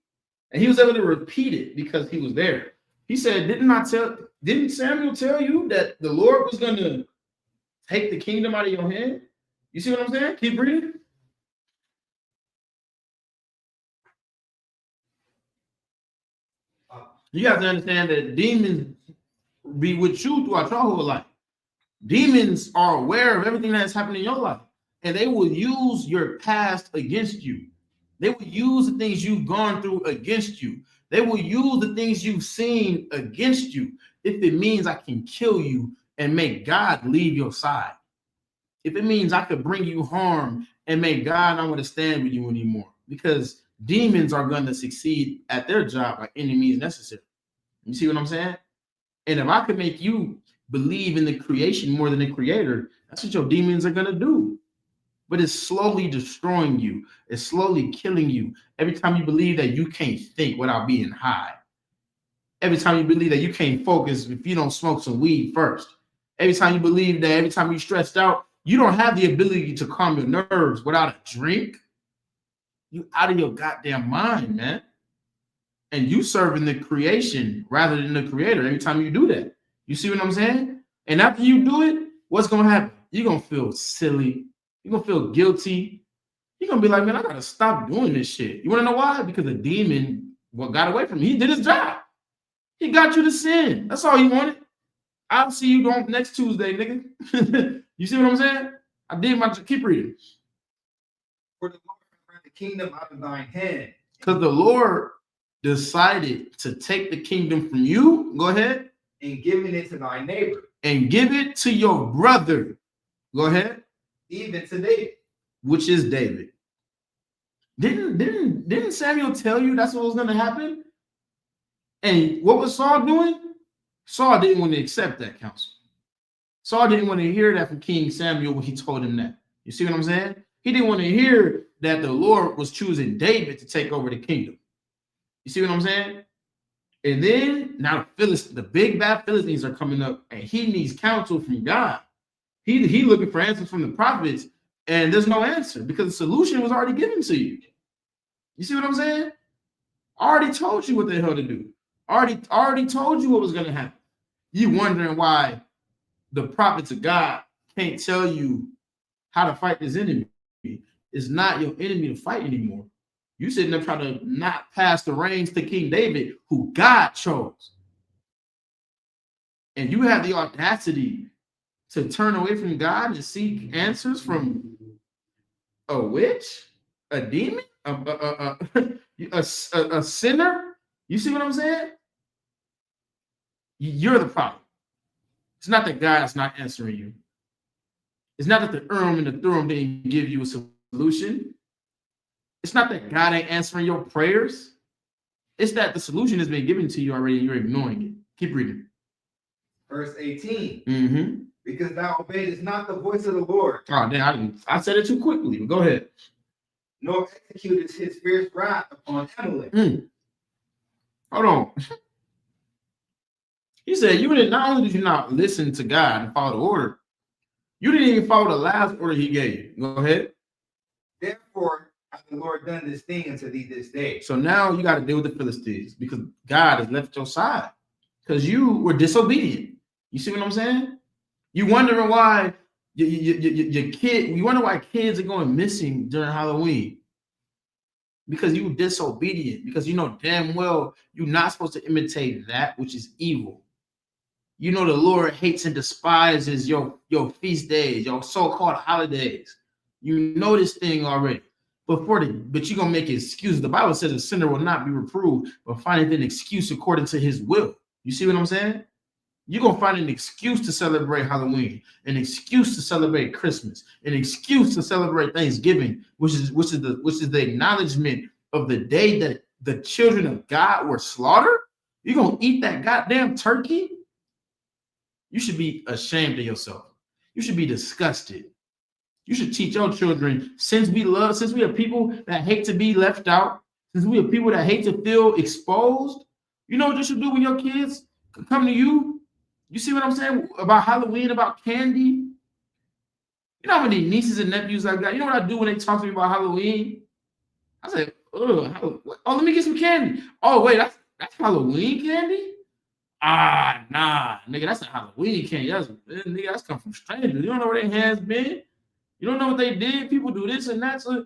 And he was able to repeat it because he was there. He said, didn't Samuel tell you that the Lord was going to take the kingdom out of your hand? You see what I'm saying? Keep reading. You have to understand that demons be with you throughout your whole life. Demons are aware of everything that has happened in your life, and they will use your past against you. They will use the things you've gone through against you. They will use the things you've seen against you if it means I can kill you and make God leave your side. If it means I could bring you harm and make God not want to stand with you anymore. Because demons are going to succeed at their job by any means necessary. You see what I'm saying? And if I could make you believe in the creation more than the creator, that's what your demons are going to do. But it's slowly destroying you. It's slowly killing you. Every time you believe that you can't think without being high. Every time you believe that you can't focus if you don't smoke some weed first. Every time you believe that every time you're stressed out, you don't have the ability to calm your nerves without a drink. You out of your goddamn mind, man. And you serving the creation rather than the creator every time you do that. You see what I'm saying? And after you do it, what's going to happen? You're going to feel silly. You're going to feel guilty. You're going to be like, man, I got to stop doing this shit. You want to know why? Because the demon got away from me. He did his job. He got you to sin. That's all he wanted. I'll see you on next Tuesday, nigga. You see what I'm saying? I did my, keep reading. For the Lord hath rent the kingdom out of thine hand. Because the Lord decided to take the kingdom from you. Go ahead. And giving it to thy neighbor. And give it to your brother. Go ahead. Even to David. Which is David. Didn't Samuel tell you that's what was going to happen? And what was Saul doing? Saul didn't want to accept that counsel. Saul didn't want to hear that from King Samuel when he told him that. You see what I'm saying? He didn't want to hear that the Lord was choosing David to take over the kingdom. You see what I'm saying? And then now the big bad Philistines are coming up, and he needs counsel from God. He looking for answers from the prophets, and there's no answer because the solution was already given to you. You see what I'm saying? I already told you what the hell to do. Already told you what was going to happen. You wondering why the prophets of God can't tell you how to fight this enemy. It's not your enemy to fight anymore. You sitting there trying to not pass the reins to King David, who God chose. And you have the audacity to turn away from God and seek answers from a witch, a demon. You A sinner? You see what I'm saying? You're the problem. It's not that God's not answering you. It's not that the and the Thummim didn't give you a solution. It's not that God ain't answering your prayers. It's that the solution has been given to you already and you're ignoring it. Keep reading. Verse 18. Mm-hmm. Because thou obeyest not the voice of the Lord. Oh, damn, I said it too quickly. Go ahead. Nor executest his fierce wrath upon Amalek. Hold on. He said, not only did you not listen to God and follow the order, you didn't even follow the last order he gave you. Go ahead. Therefore, hath the Lord done this thing unto thee this day. So now you got to deal with the Philistines because God has left your side because you were disobedient. You see what I'm saying? You wondering why your kid, you wonder why kids are going missing during Halloween. Because you were disobedient, because you know damn well you're not supposed to imitate that which is evil. You know the Lord hates and despises your feast days, your so-called holidays. You know this thing already. But you're gonna make excuses. The Bible says a sinner will not be reproved, but findeth an excuse according to his will. You see what I'm saying? You're gonna find an excuse to celebrate Halloween, an excuse to celebrate Christmas, an excuse to celebrate Thanksgiving, which is the acknowledgement of the day that the children of God were slaughtered. You're gonna eat that goddamn turkey? You should be ashamed of yourself. You should be disgusted. You should teach your children, since we are people that hate to be left out, since we are people that hate to feel exposed, you know what you should do when your kids come to you? You see what I'm saying about Halloween, about candy? You know how many nieces and nephews I got? You know what I do when they talk to me about Halloween? I say, oh, let me get some candy. Oh, wait, that's Halloween candy? Ah, nah, nigga, that's not Halloween candy. That's come from strangers. You don't know where their hands been. You don't know what they did. People do this and that. So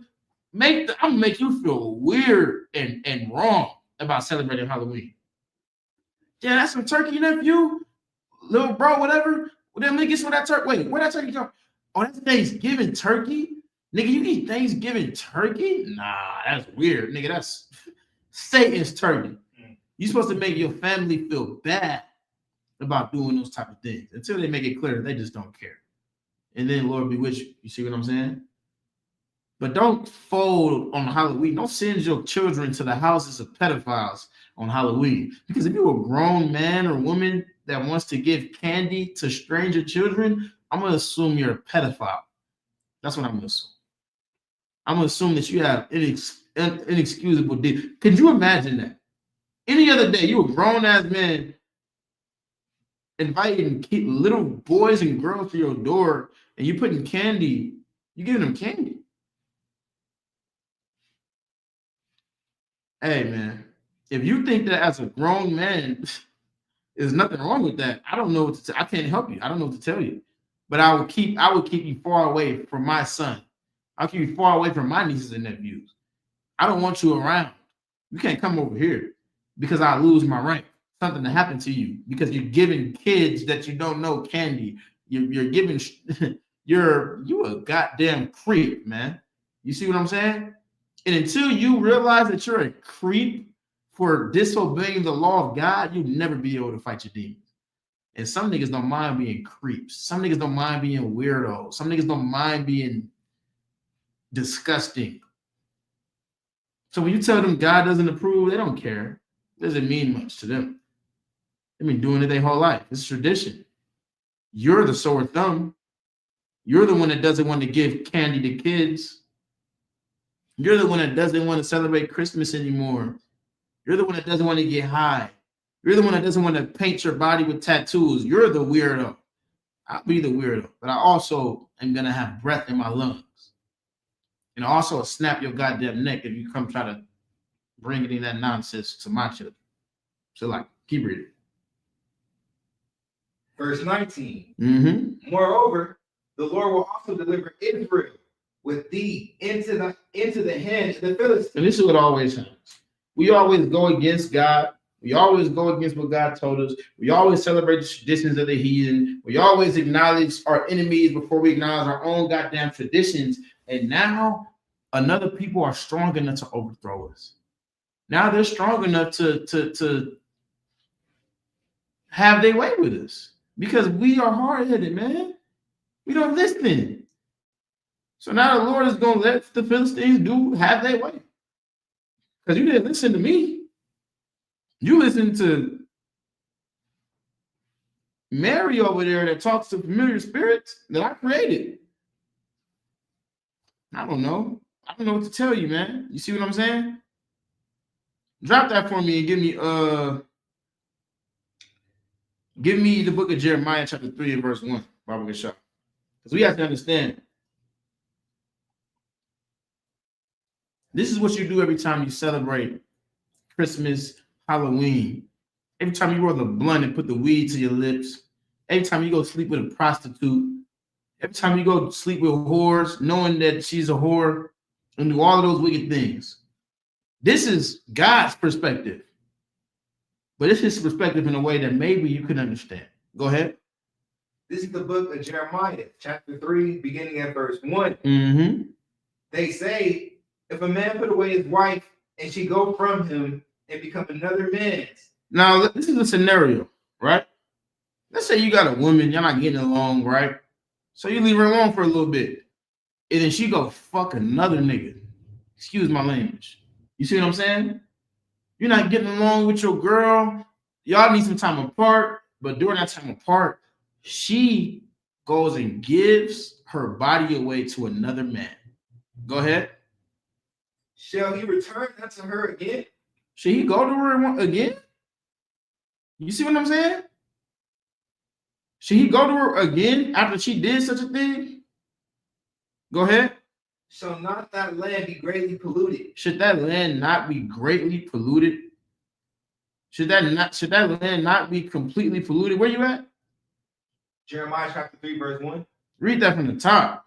I'm gonna make you feel weird and wrong about celebrating Halloween. Yeah, that's some turkey, nephew, little bro, whatever. Well, then let me get some of that turkey. Wait, where that turkey come? Oh, that's Thanksgiving turkey, nigga. You eat Thanksgiving turkey? Nah, that's weird, nigga. That's Satan's turkey. You're supposed to make your family feel bad about doing those type of things until they make it clear they just don't care. And then Lord be with you. You see what I'm saying? But don't fold on Halloween. Don't send your children to the houses of pedophiles on Halloween. Because if you're a grown man or woman that wants to give candy to stranger children, I'm going to assume you're a pedophile. That's what I'm going to assume. I'm going to assume that you have inexcusable deed. Could you imagine that? Any other day, you a grown-ass man inviting little boys and girls to your door, and you putting candy, you giving them candy. Hey, man, if you think that as a grown man, there's nothing wrong with that, I don't know what to I can't help you. I don't know what to tell you. But I would keep you far away from my son. I'll keep you far away from my nieces and nephews. I don't want you around. You can't come over here because I lose my rank. Something to happen to you because you're giving kids that you don't know candy. You're giving you a goddamn creep, man. You see what I'm saying? And until you realize that you're a creep for disobeying the law of God, you'll never be able to fight your demons. And some niggas don't mind being creeps. Some niggas don't mind being weirdos. Some niggas don't mind being disgusting. So when you tell them God doesn't approve, they don't care. It doesn't mean much to them. They've been doing it their whole life. It's tradition. You're the sore thumb. You're the one that doesn't want to give candy to kids. You're the one that doesn't want to celebrate Christmas anymore. You're the one that doesn't want to get high. You're the one that doesn't want to paint your body with tattoos. You're the weirdo. I'll be the weirdo, but I also am going to have breath in my lungs. And I also snap your goddamn neck if you come try to bring any of that nonsense to my children. So, like, keep reading. Verse 19. Moreover, the Lord will also deliver Israel with thee into the hand of the Philistines. And this is what always happens. We always go against God. We always go against what God told us. We always celebrate the traditions of the heathen. We always acknowledge our enemies before we acknowledge our own goddamn traditions. And now another people are strong enough to overthrow us. Now they're strong enough to have their way with us because we are hard-headed, man. We don't listen. So now the Lord is going to let the Philistines have their way. Because you didn't listen to me. You listened to Mary over there that talks to familiar spirits that I created. I don't know. I don't know what to tell you, man. You see what I'm saying? Drop that for me and give me the book of Jeremiah, chapter 3 and verse 1, Baba Gashah. Because we have to understand. This is what you do every time you celebrate Christmas, Halloween. Every time you roll the blunt and put the weed to your lips. Every time you go sleep with a prostitute. Every time you go sleep with whores, knowing that she's a whore, and do all of those wicked things. This is God's perspective. But it's his perspective in a way that maybe you can understand. Go ahead. This is the book of Jeremiah, chapter 3, beginning at verse 1. Mm-hmm. They say, if a man put away his wife and she go from him and become another man's. Now, this is a scenario, right? Let's say you got a woman, you're not getting along, right? So you leave her alone for a little bit. And then she go fuck another nigga. Excuse my language. You see what I'm saying? You're not getting along with your girl. Y'all need some time apart. But during that time apart, she goes and gives her body away to another man. Go ahead. Shall he return unto her again? Should he go to her again? You see what I'm saying? Should he go to her again after she did such a thing? Go ahead. Shall not that land be greatly polluted? Should that land not be greatly polluted? Should that land not be completely polluted? Where you at? Jeremiah chapter 3, verse 1. Read that from the top.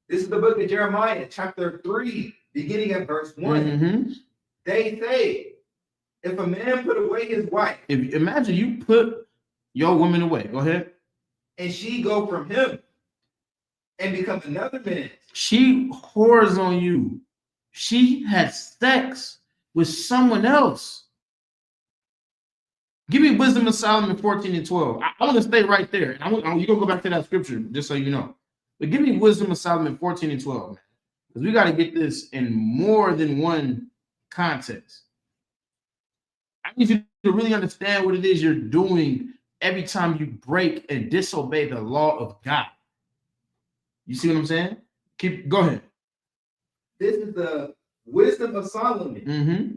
This is the book of Jeremiah, chapter 3, beginning at verse 1. Mm-hmm. They say, if a man put away his wife. Imagine you put your woman away. Go ahead. And she go from him and become another man. She whores on you. She had sex with someone else. Give me Wisdom of Solomon 14 and 12. I want to stay right there. You're going to go back to that scripture, just so you know. But give me Wisdom of Solomon 14 and 12, man. Because we got to get this in more than one context. I need you to really understand what it is you're doing every time you break and disobey the law of God. You see what I'm saying? Go ahead. This is the Wisdom of Solomon. Mm-hmm.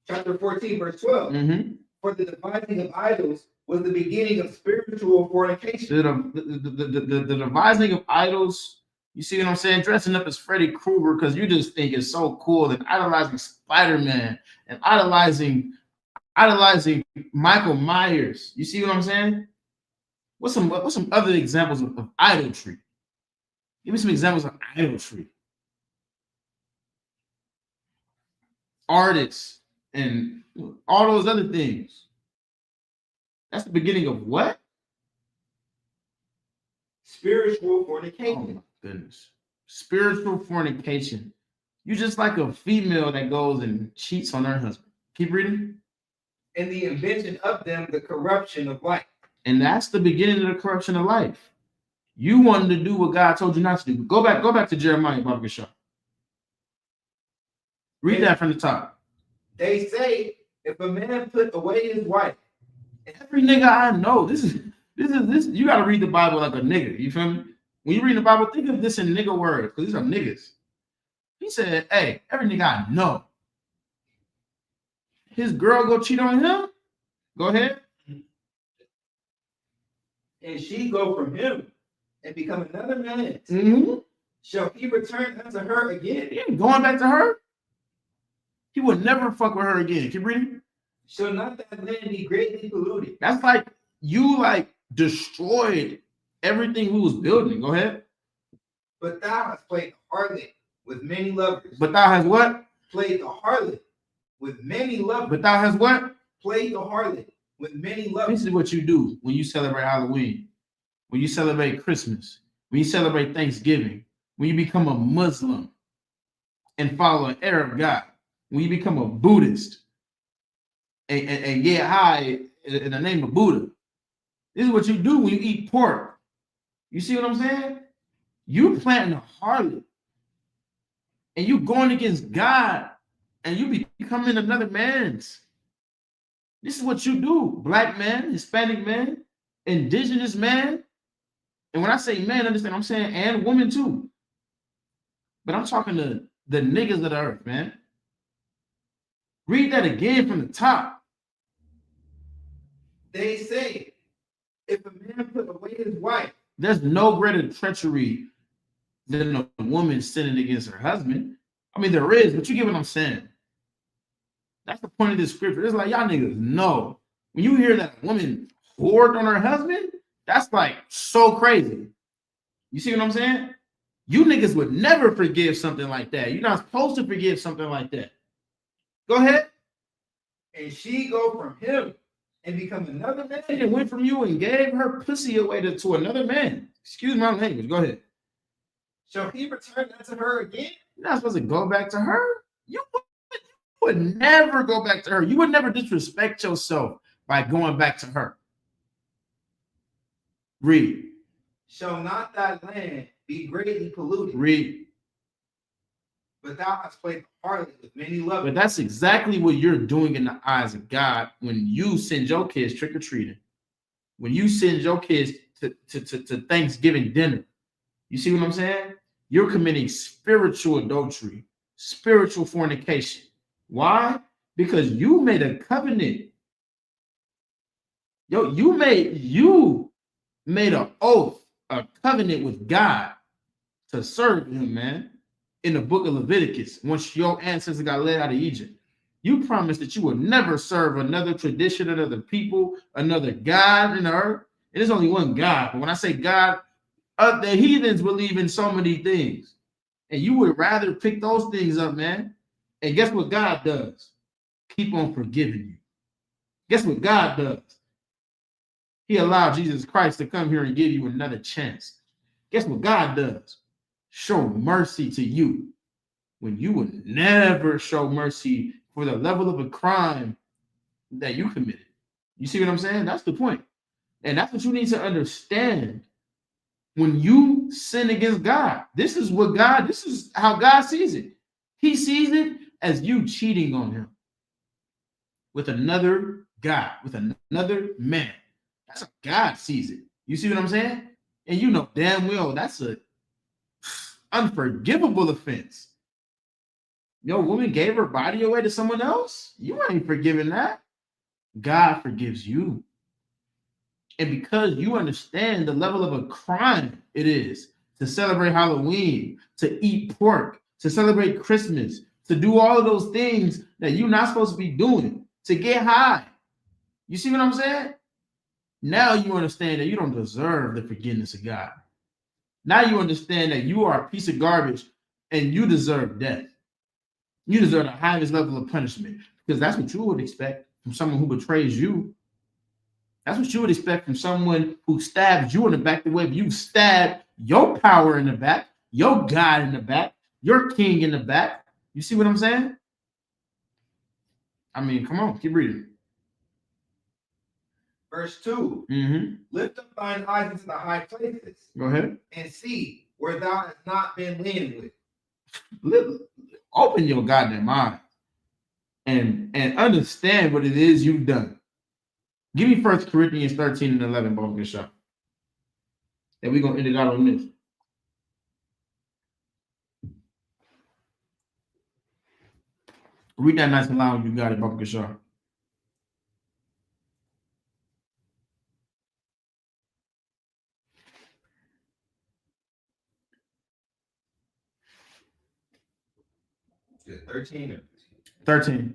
Chapter 14, verse 12. Mm-hmm. For the devising of idols was the beginning of spiritual fornication. The devising of idols, you see what I'm saying? Dressing up as Freddy Krueger because you just think it's so cool, and idolizing Spider-Man and idolizing Michael Myers. You see what I'm saying? What's some other examples of idolatry? Give me some examples of idolatry. Artists and all those other things. That's the beginning of what? Spiritual fornication. Oh my goodness. Spiritual fornication. You just like a female that goes and cheats on her husband. Keep reading. And the invention of them, the corruption of life. And that's the beginning of the corruption of life. You wanted to do what God told you not to do. Go back to Jeremiah, Baba Gashah. Read that from the top. They say, if a man put away his wife. Every nigga I know, this is you gotta read the Bible like a nigga. You feel me? When you read the Bible, think of this in nigga words, because these are niggas. He said, hey, every nigga I know. His girl go cheat on him? Go ahead. And she go from him and become another man. Mm-hmm. Shall he return unto her again? He ain't going back to her. He would never fuck with her again. Keep reading. Shall not that land be greatly polluted? That's like you destroyed everything we was building. Go ahead. But thou hast played the harlot with many lovers. But thou hast what? Played the harlot with many lovers. But thou hast what? Played the harlot with many lovers. This is what you do when you celebrate Halloween, when you celebrate Christmas, when you celebrate Thanksgiving, when you become a Muslim. and follow an Arab God, when you become a Buddhist and get high in the name of Buddha, this is what you do when you eat pork. You see what I'm saying? You planting a harlot and you going against God and you becoming another man's. This is what you do, black man, Hispanic man, indigenous man. And when I say man, understand, I'm saying and woman too. But I'm talking to the niggas of the earth, man. Read that again from the top. They say, if a man put away his wife, there's no greater treachery than a woman sinning against her husband. I mean, there is, but you get what I'm saying. That's the point of this scripture. It's like, y'all niggas know. When you hear that a woman whored on her husband, that's like so crazy. You see what I'm saying? You niggas would never forgive something like that. You're not supposed to forgive something like that. Go ahead. And she go from him and become another man. And went from you and gave her pussy away to another man. Excuse my language. Go ahead. Shall he return that to her again? You're not supposed to go back to her. You would never go back to her. You would never disrespect yourself by going back to her. Read. Shall not thy land be greatly polluted? Read. But thou hast played the harlot with many lovers. But that's exactly what you're doing in the eyes of God when you send your kids trick-or-treating. When you send your kids to Thanksgiving dinner. You see what I'm saying? You're committing spiritual adultery, spiritual fornication. Why? Because you made a covenant. You made an oath, a covenant with God to serve him, man. In the book of Leviticus, once your ancestors got led out of Egypt, you promised that you would never serve another tradition, another people, another God in the earth. And there's only one God. But when I say God, the heathens believe in so many things. And you would rather pick those things up, man. And guess what God does? Keep on forgiving you. Guess what God does? He allowed Jesus Christ to come here and give you another chance. Guess what God does? Show mercy to you when you would never show mercy for the level of a crime that you committed. You see what I'm saying? That's the point. And that's what you need to understand when you sin against God. This is how God sees it. He sees it as you cheating on him with another God, with another man. That's how God sees it. You see what I'm saying? And you know damn well that's a unforgivable offense. Your woman gave her body away to someone else. You ain't forgiving that. God forgives you. And because you understand the level of a crime it is to celebrate Halloween, to eat pork, to celebrate Christmas, to do all of those things that you're not supposed to be doing, to get high. You see what I'm saying? Now you understand that you don't deserve the forgiveness of God. Now you understand that you are a piece of garbage and you deserve death. You deserve the highest level of punishment because that's what you would expect from someone who betrays you. That's what you would expect from someone who stabs you in the back the way you stabbed your power in the back, your God in the back, your king in the back. You see what I'm saying? I mean, come on, keep reading. Verse 2. Lift up thine eyes into the high places. Go ahead. And see where thou hast not been lain with. Open your goddamn eyes and understand what it is you've done. Give me 1 Corinthians 13 and 11, both good shot. And we're going to end it out on this. Read that nice and loud when you got it, both good shot. Yeah, 13. 13.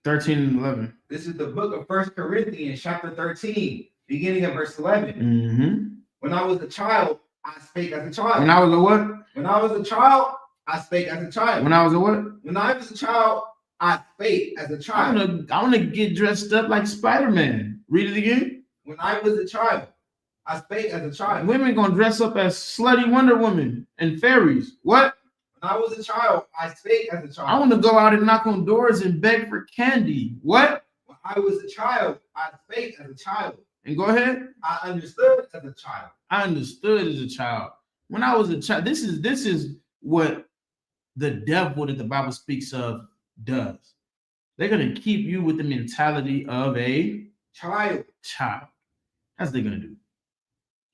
13 and 11. This is the book of 1 Corinthians, chapter 13, beginning at verse 11. When I was a child, I spake as a child. When I was a what? When I was a child, I spake as a child. When I was a what? When I was a child, I spake as a child. I want to get dressed up like Spider-Man. Read it again. When I was a child, I spake as a child. Women gonna dress up as slutty Wonder Woman and fairies. What? When I was a child, I spake as a child. I want to go out and knock on doors and beg for candy. What? When I was a child, I spake as a child. And go ahead. I understood as a child. I understood as a child. When I was a child, this is what the devil that the Bible speaks of does. They're gonna keep you with the mentality of a Child. That's what they're gonna do.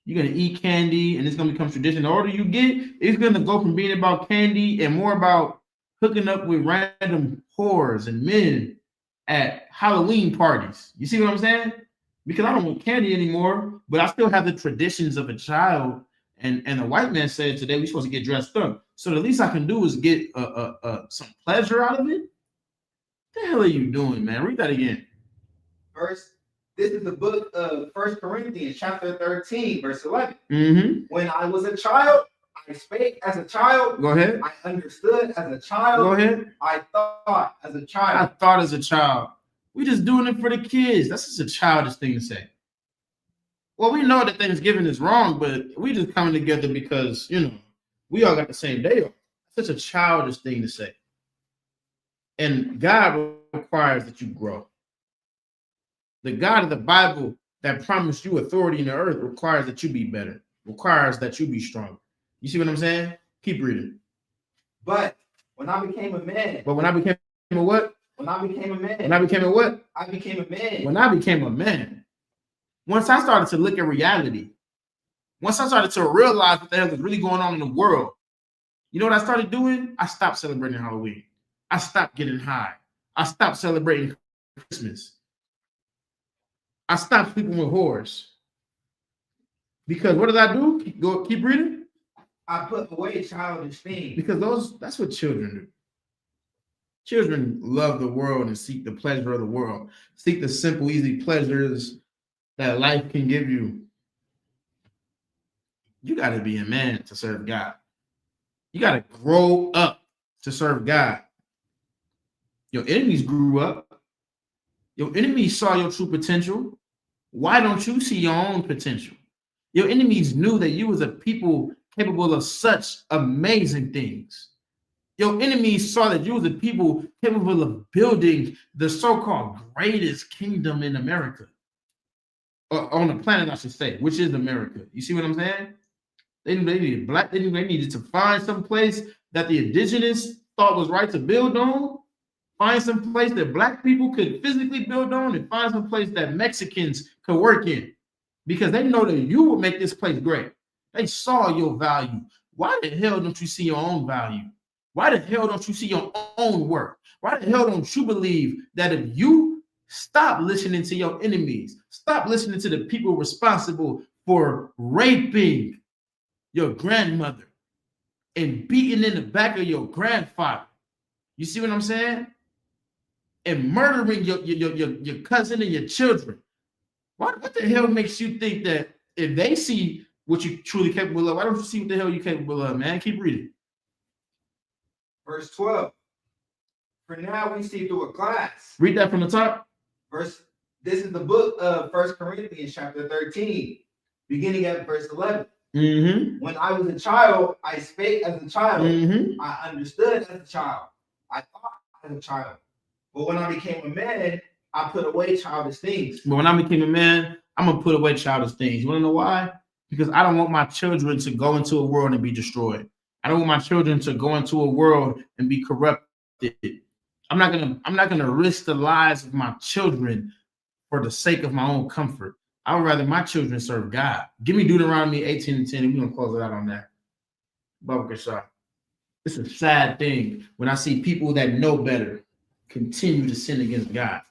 You're gonna eat candy, and it's gonna become tradition. The older you get, it's gonna go from being about candy and more about hooking up with random whores and men at Halloween parties. You see what I'm saying? Because I don't want candy anymore, but I still have the traditions of a child. And the white man said today we're supposed to get dressed up. So the least I can do is get some pleasure out of it. What the hell are you doing, man? Read that again. This is the book of 1 Corinthians, chapter 13, verse 11. Mm-hmm. When I was a child, I spake as a child. Go ahead. I understood as a child. Go ahead. I thought as a I child. thought as a child. We just doing it for the kids. That's just a childish thing to say. Well, we know that Thanksgiving is wrong, but we just coming together because, we all got the same day off. Such a childish thing to say. And God requires that you grow. The God of the Bible that promised you authority in the earth requires that you be better, requires that you be strong. You see what I'm saying? Keep reading. But when I became a man. But when I became a what? When I became a man. When I became a what? I became a man. When I became a man. Once I started to look at reality, once I started to realize what the hell is really going on in the world, you know what I started doing? I stopped celebrating Halloween. I stopped getting high. I stopped celebrating Christmas. I stopped sleeping with whores. Because what did I do? Keep reading. I put away childish things. Because that's what children do. Children love the world and seek the pleasure of the world. Seek the simple, easy pleasures that life can give you. You got to be a man to serve God. You got to grow up to serve God. Your enemies grew up. Your enemies saw your true potential. Why don't you see your own potential? Your enemies knew that you was a people capable of such amazing things. Your enemies saw that you was a people capable of building the so-called greatest kingdom in America. On the planet, I should say, which is America. You see what I'm saying? They needed black. They needed to find some place that the indigenous thought was right to build on. Find some place that black people could physically build on, and find some place that Mexicans could work in, because they know that you will make this place great. They saw your value. Why the hell don't you see your own value? Why the hell don't you see your own work? Why the hell don't you believe that if you stop listening to your enemies, stop listening to the people responsible for raping your grandmother and beating in the back of your grandfather? You see what I'm saying? And murdering your cousin and your children. What the hell makes you think that if they see what you're truly capable of, why don't you see what the hell you're capable of, man? Keep reading. Verse 12. For now we see through a glass. Read that from the top. This is the book of 1 Corinthians chapter 13, beginning at verse 11. Mm-hmm. When I was a child, I spake as a child. Mm-hmm. I understood as a child. I thought as a child. But when I became a man, I put away childish things. But when I became a man, I'm going to put away childish things. You want to know why? Because I don't want my children to go into a world and be destroyed. I don't want my children to go into a world and be corrupted. I'm not gonna risk the lives of my children for the sake of my own comfort. I would rather my children serve God. Give me Deuteronomy 18:10, and we're gonna close it out on that. Baba Shah. It's a sad thing when I see people that know better continue to sin against God.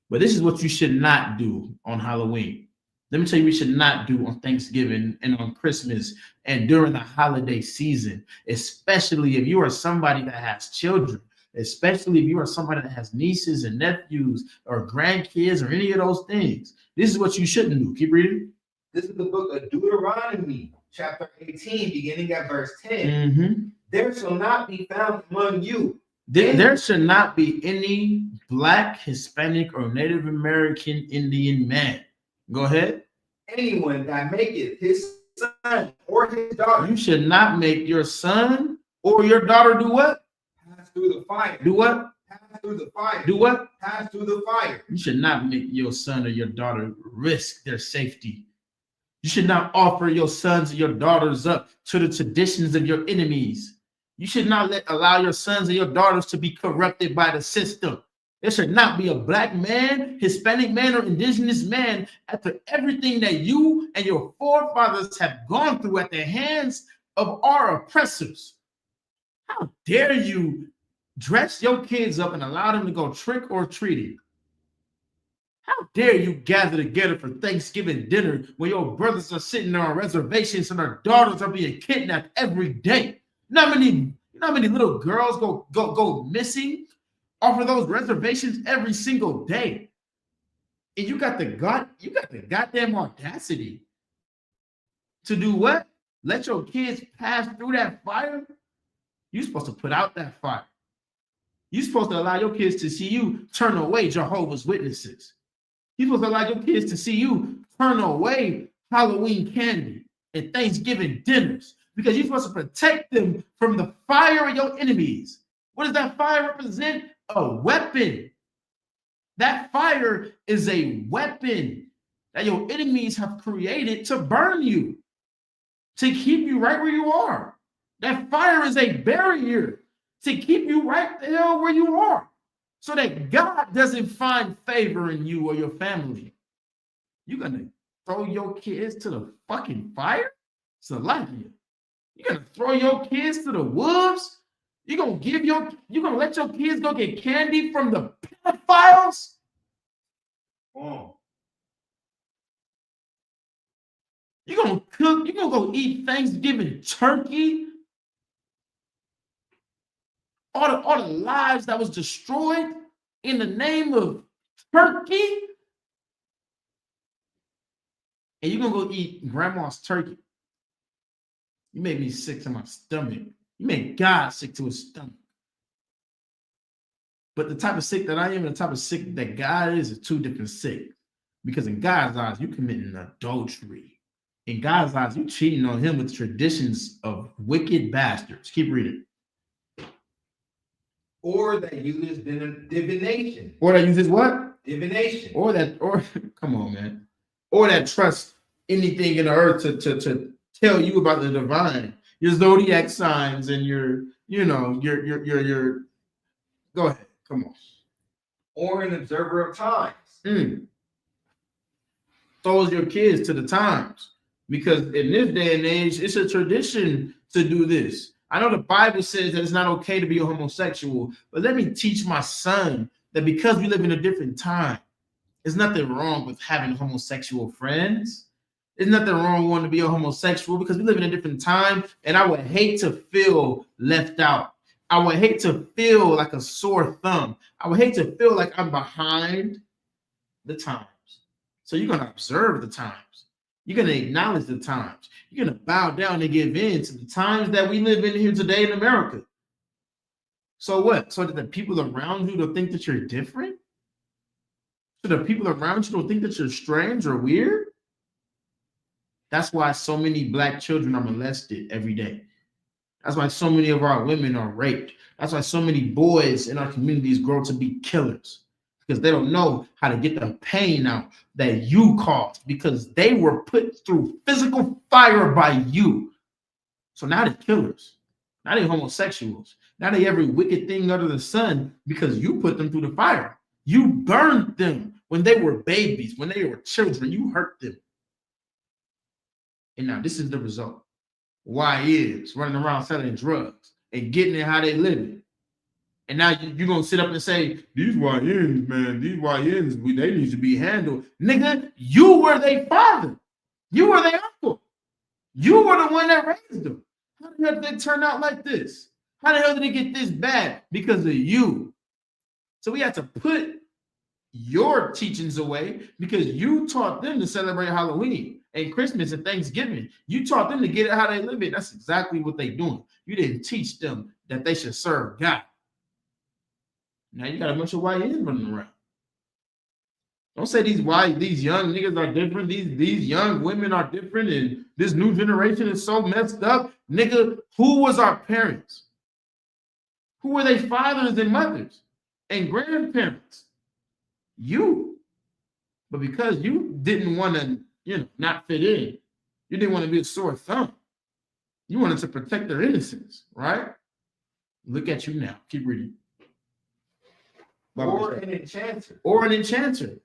But this is what you should not do on Halloween. Let me tell you what you should not do on Thanksgiving and on Christmas and during the holiday season, especially if you are somebody that has children, especially if you are somebody that has nieces and nephews or grandkids or any of those things. This is what you shouldn't do. Keep reading. This is the book of Deuteronomy, chapter 18, beginning at verse 10. Mm-hmm. There shall not be found among you. There should not be any Black, Hispanic, or Native American Indian man. Go ahead. anyone that maketh his son or his daughter. You should not make your son or your daughter do what? Pass through the fire. Do what? Pass through the fire. Do what? Pass through the fire. You should not make your son or your daughter risk their safety. You should not offer your sons or your daughters up to the traditions of your enemies. You should not allow your sons and your daughters to be corrupted by the system. There should not be a black man, Hispanic man, or indigenous man after everything that you and your forefathers have gone through at the hands of our oppressors. How dare you dress your kids up and allow them to go trick or treating? How dare you gather together for Thanksgiving dinner when your brothers are sitting on reservations and their daughters are being kidnapped every day? You know how many little girls go missing off of those reservations every single day? And you got the goddamn audacity to do what? Let your kids pass through that fire? You're supposed to put out that fire. You're supposed to allow your kids to see you turn away Jehovah's Witnesses. You're supposed to allow your kids to see you turn away Halloween candy and Thanksgiving dinners, because you're supposed to protect them from the fire of your enemies. What does that fire represent? A weapon. That fire is a weapon that your enemies have created to burn you, to keep you right where you are. That fire is a barrier to keep you right the hell where you are, so that God doesn't find favor in you or your family. You're gonna throw your kids to the fucking fire? Salakia. You're gonna throw your kids to the wolves? You're gonna let your kids go get candy from the pedophiles? Oh. You're gonna go eat Thanksgiving turkey? All the lives that was destroyed in the name of turkey? And you're gonna go eat grandma's turkey? You made me sick to my stomach. You made God sick to his stomach. But the type of sick that I am and the type of sick that God is two different sick. Because in God's eyes, you committing adultery. In God's eyes, you cheating on him with traditions of wicked bastards. Keep reading. Or that uses divination. Or that uses what? Divination. Or come on, man. Or that trust anything in the earth to tell you about the divine. Your zodiac signs and your go ahead. Come on. Or an observer of times. Throws your kids to the times. Because in this day and age, it's a tradition to do this. I know the Bible says that it's not okay to be a homosexual, but let me teach my son that because we live in a different time, there's nothing wrong with having homosexual friends. There's nothing wrong with wanting to be a homosexual, because we live in a different time, and I would hate to feel left out. I would hate to feel like a sore thumb. I would hate to feel like I'm behind the times. So you're going to observe the times. You're going to acknowledge the times. You're going to bow down and give in to the times that we live in here today in America. So what? So that the people around you don't think that you're different? So the people around you don't think that you're strange or weird? That's why so many black children are molested every day. That's why so many of our women are raped. That's why so many boys in our communities grow to be killers, because they don't know how to get the pain out that you caused, because they were put through physical fire by you. So now they're killers. Now they're homosexuals. Now they every wicked thing under the sun, because you put them through the fire. You burned them when they were babies, when they were children. You hurt them. And now this is the result. YNs running around selling drugs and getting it how they live it. And now you're going to sit up and say, these YNs, man, they need to be handled. Nigga, you were their father. You were their uncle. You were the one that raised them. How the hell did they turn out like this? How the hell did it get this bad? Because of you. So we have to put your teachings away, because you taught them to celebrate Halloween and Christmas and Thanksgiving. You taught them to get it how they live it. That's exactly what they're doing. You didn't teach them that they should serve God. Now you got a bunch of YNs running around. Don't say these young niggas are different. These young women are different, and this new generation is so messed up. Nigga, who was our parents? Who were they fathers and mothers and grandparents? You. But because you didn't want to, not fit in, you didn't want to be a sore thumb. You wanted to protect their innocence, right? Look at you now. Keep reading. Or an enchanter. Or an enchanter.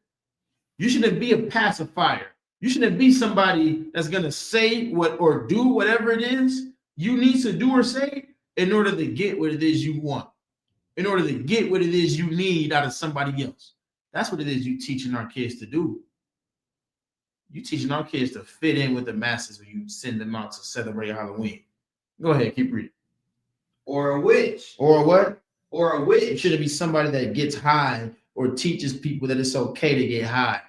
You shouldn't be a pacifier. You shouldn't be somebody that's going to say what or do whatever it is you need to do or say in order to get what it is you want, in order to get what it is you need out of somebody else. That's what it is you teaching our kids to do. You teaching our kids to fit in with the masses when you send them out to celebrate Halloween. Go ahead, keep reading. Or a witch. Or what? Or a witch. You shouldn't be somebody that gets high or teaches people that it's okay to get high.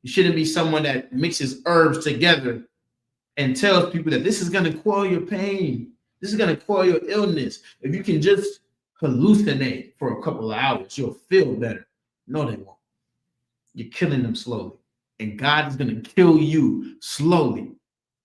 You shouldn't be someone that mixes herbs together and tells people that this is going to quell your pain. This is going to quell your illness. If you can just hallucinate for a couple of hours, you'll feel better. No, they won't. You're killing them slowly. And God is going to kill you slowly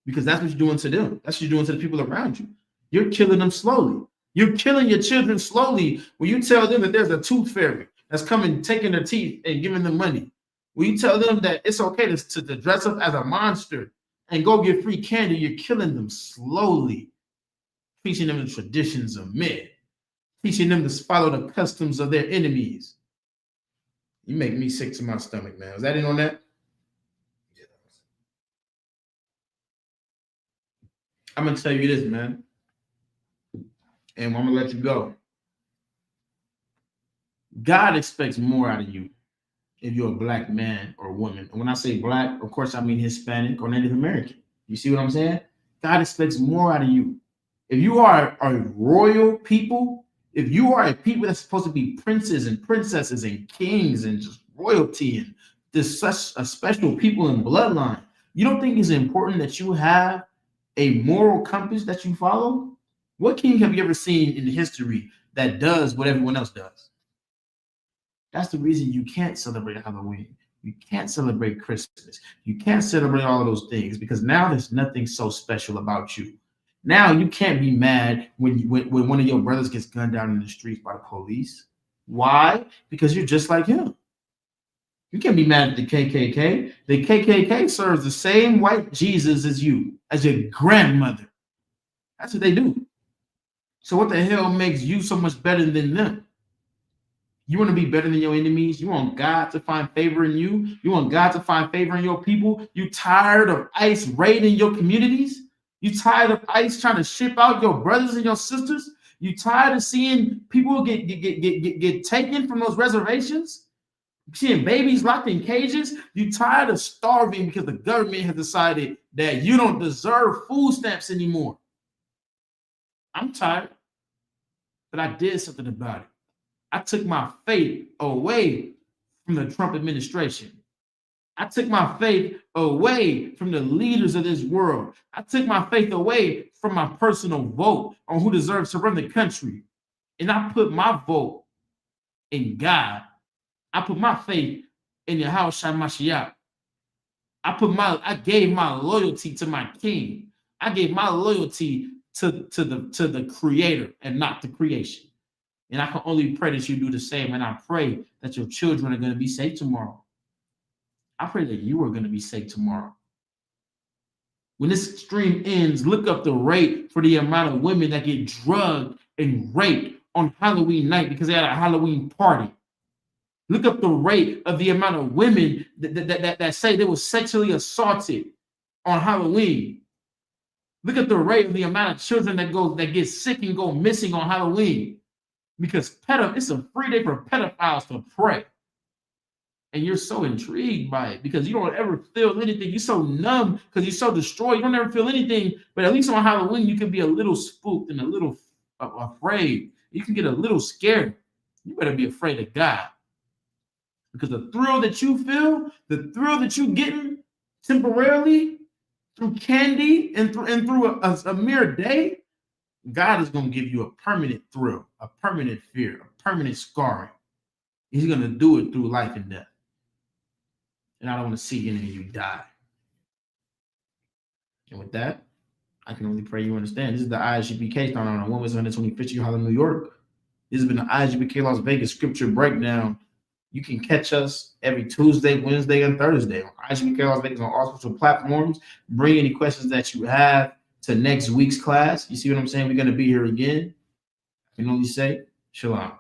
because that's what you're doing to them. That's what you're doing to the people around you. You're killing them slowly. You're killing your children slowly when you tell them that there's a tooth fairy that's coming, taking their teeth and giving them money. When you tell them that it's okay to dress up as a monster and go get free candy, you're killing them slowly, teaching them the traditions of men, teaching them to follow the customs of their enemies. You make me sick to my stomach, man. Was that in on that? Yeah. I'm going to tell you this, man. And I'm going to let you go. God expects more out of you if you're a black man or woman. And when I say black, of course, I mean Hispanic or Native American. You see what I'm saying? God expects more out of you. If you are a royal people, if you are a people that's supposed to be princes and princesses and kings and just royalty and there's such a special people and bloodline, you don't think it's important that you have a moral compass that you follow? What king have you ever seen in history that does what everyone else does? That's the reason you can't celebrate Halloween. You can't celebrate Christmas. You can't celebrate all of those things because now there's nothing so special about you. Now you can't be mad when one of your brothers gets gunned down in the streets by the police. Why? Because you're just like him. You can't be mad at the KKK. The KKK serves the same white Jesus as you, as your grandmother. That's what they do. So what the hell makes you so much better than them? You want to be better than your enemies? You want God to find favor in you? You want God to find favor in your people? You tired of ICE raiding your communities? You tired of ICE trying to ship out your brothers and your sisters? You tired of seeing people get taken from those reservations? Seeing babies locked in cages? You tired of starving because the government has decided that you don't deserve food stamps anymore? I'm tired, but I did something about it. I took my faith away from the Trump administration. I took my faith away from the leaders of this world. I took my faith away from my personal vote on who deserves to run the country. And I put my vote in God. I put my faith in Yahushua Mashiach. I gave my loyalty to my king. I gave my loyalty to the creator and not the creation. And I can only pray that you do the same. And I pray that your children are going to be safe tomorrow. I pray that you are going to be safe tomorrow. When this stream ends, look up the rate for the amount of women that get drugged and raped on Halloween night because they had a Halloween party. Look up the rate of the amount of women that say they were sexually assaulted on Halloween. Look at the rate of the amount of children that get sick and go missing on Halloween. Because it's a free day for pedophiles to pray. And you're so intrigued by it because you don't ever feel anything. You're so numb because you're so destroyed. You don't ever feel anything. But at least on Halloween, you can be a little spooked and a little afraid. You can get a little scared. You better be afraid of God. Because the thrill that you feel, the thrill that you're getting temporarily through candy and through a mere day, God is going to give you a permanent thrill, a permanent fear, a permanent scarring. He's going to do it through life and death. and I don't want to see any of you die. And with that, I can only pray you understand. This is the ISUPK starting on Wednesday, 125th Street, Harlem, New York. This has been the ISUPK Las Vegas Scripture Breakdown. You can catch us every Tuesday, Wednesday, and Thursday on ISUPK Las Vegas on all social platforms. Bring any questions that you have to next week's class. You see what I'm saying? We're going to be here again. I can only say, shalom.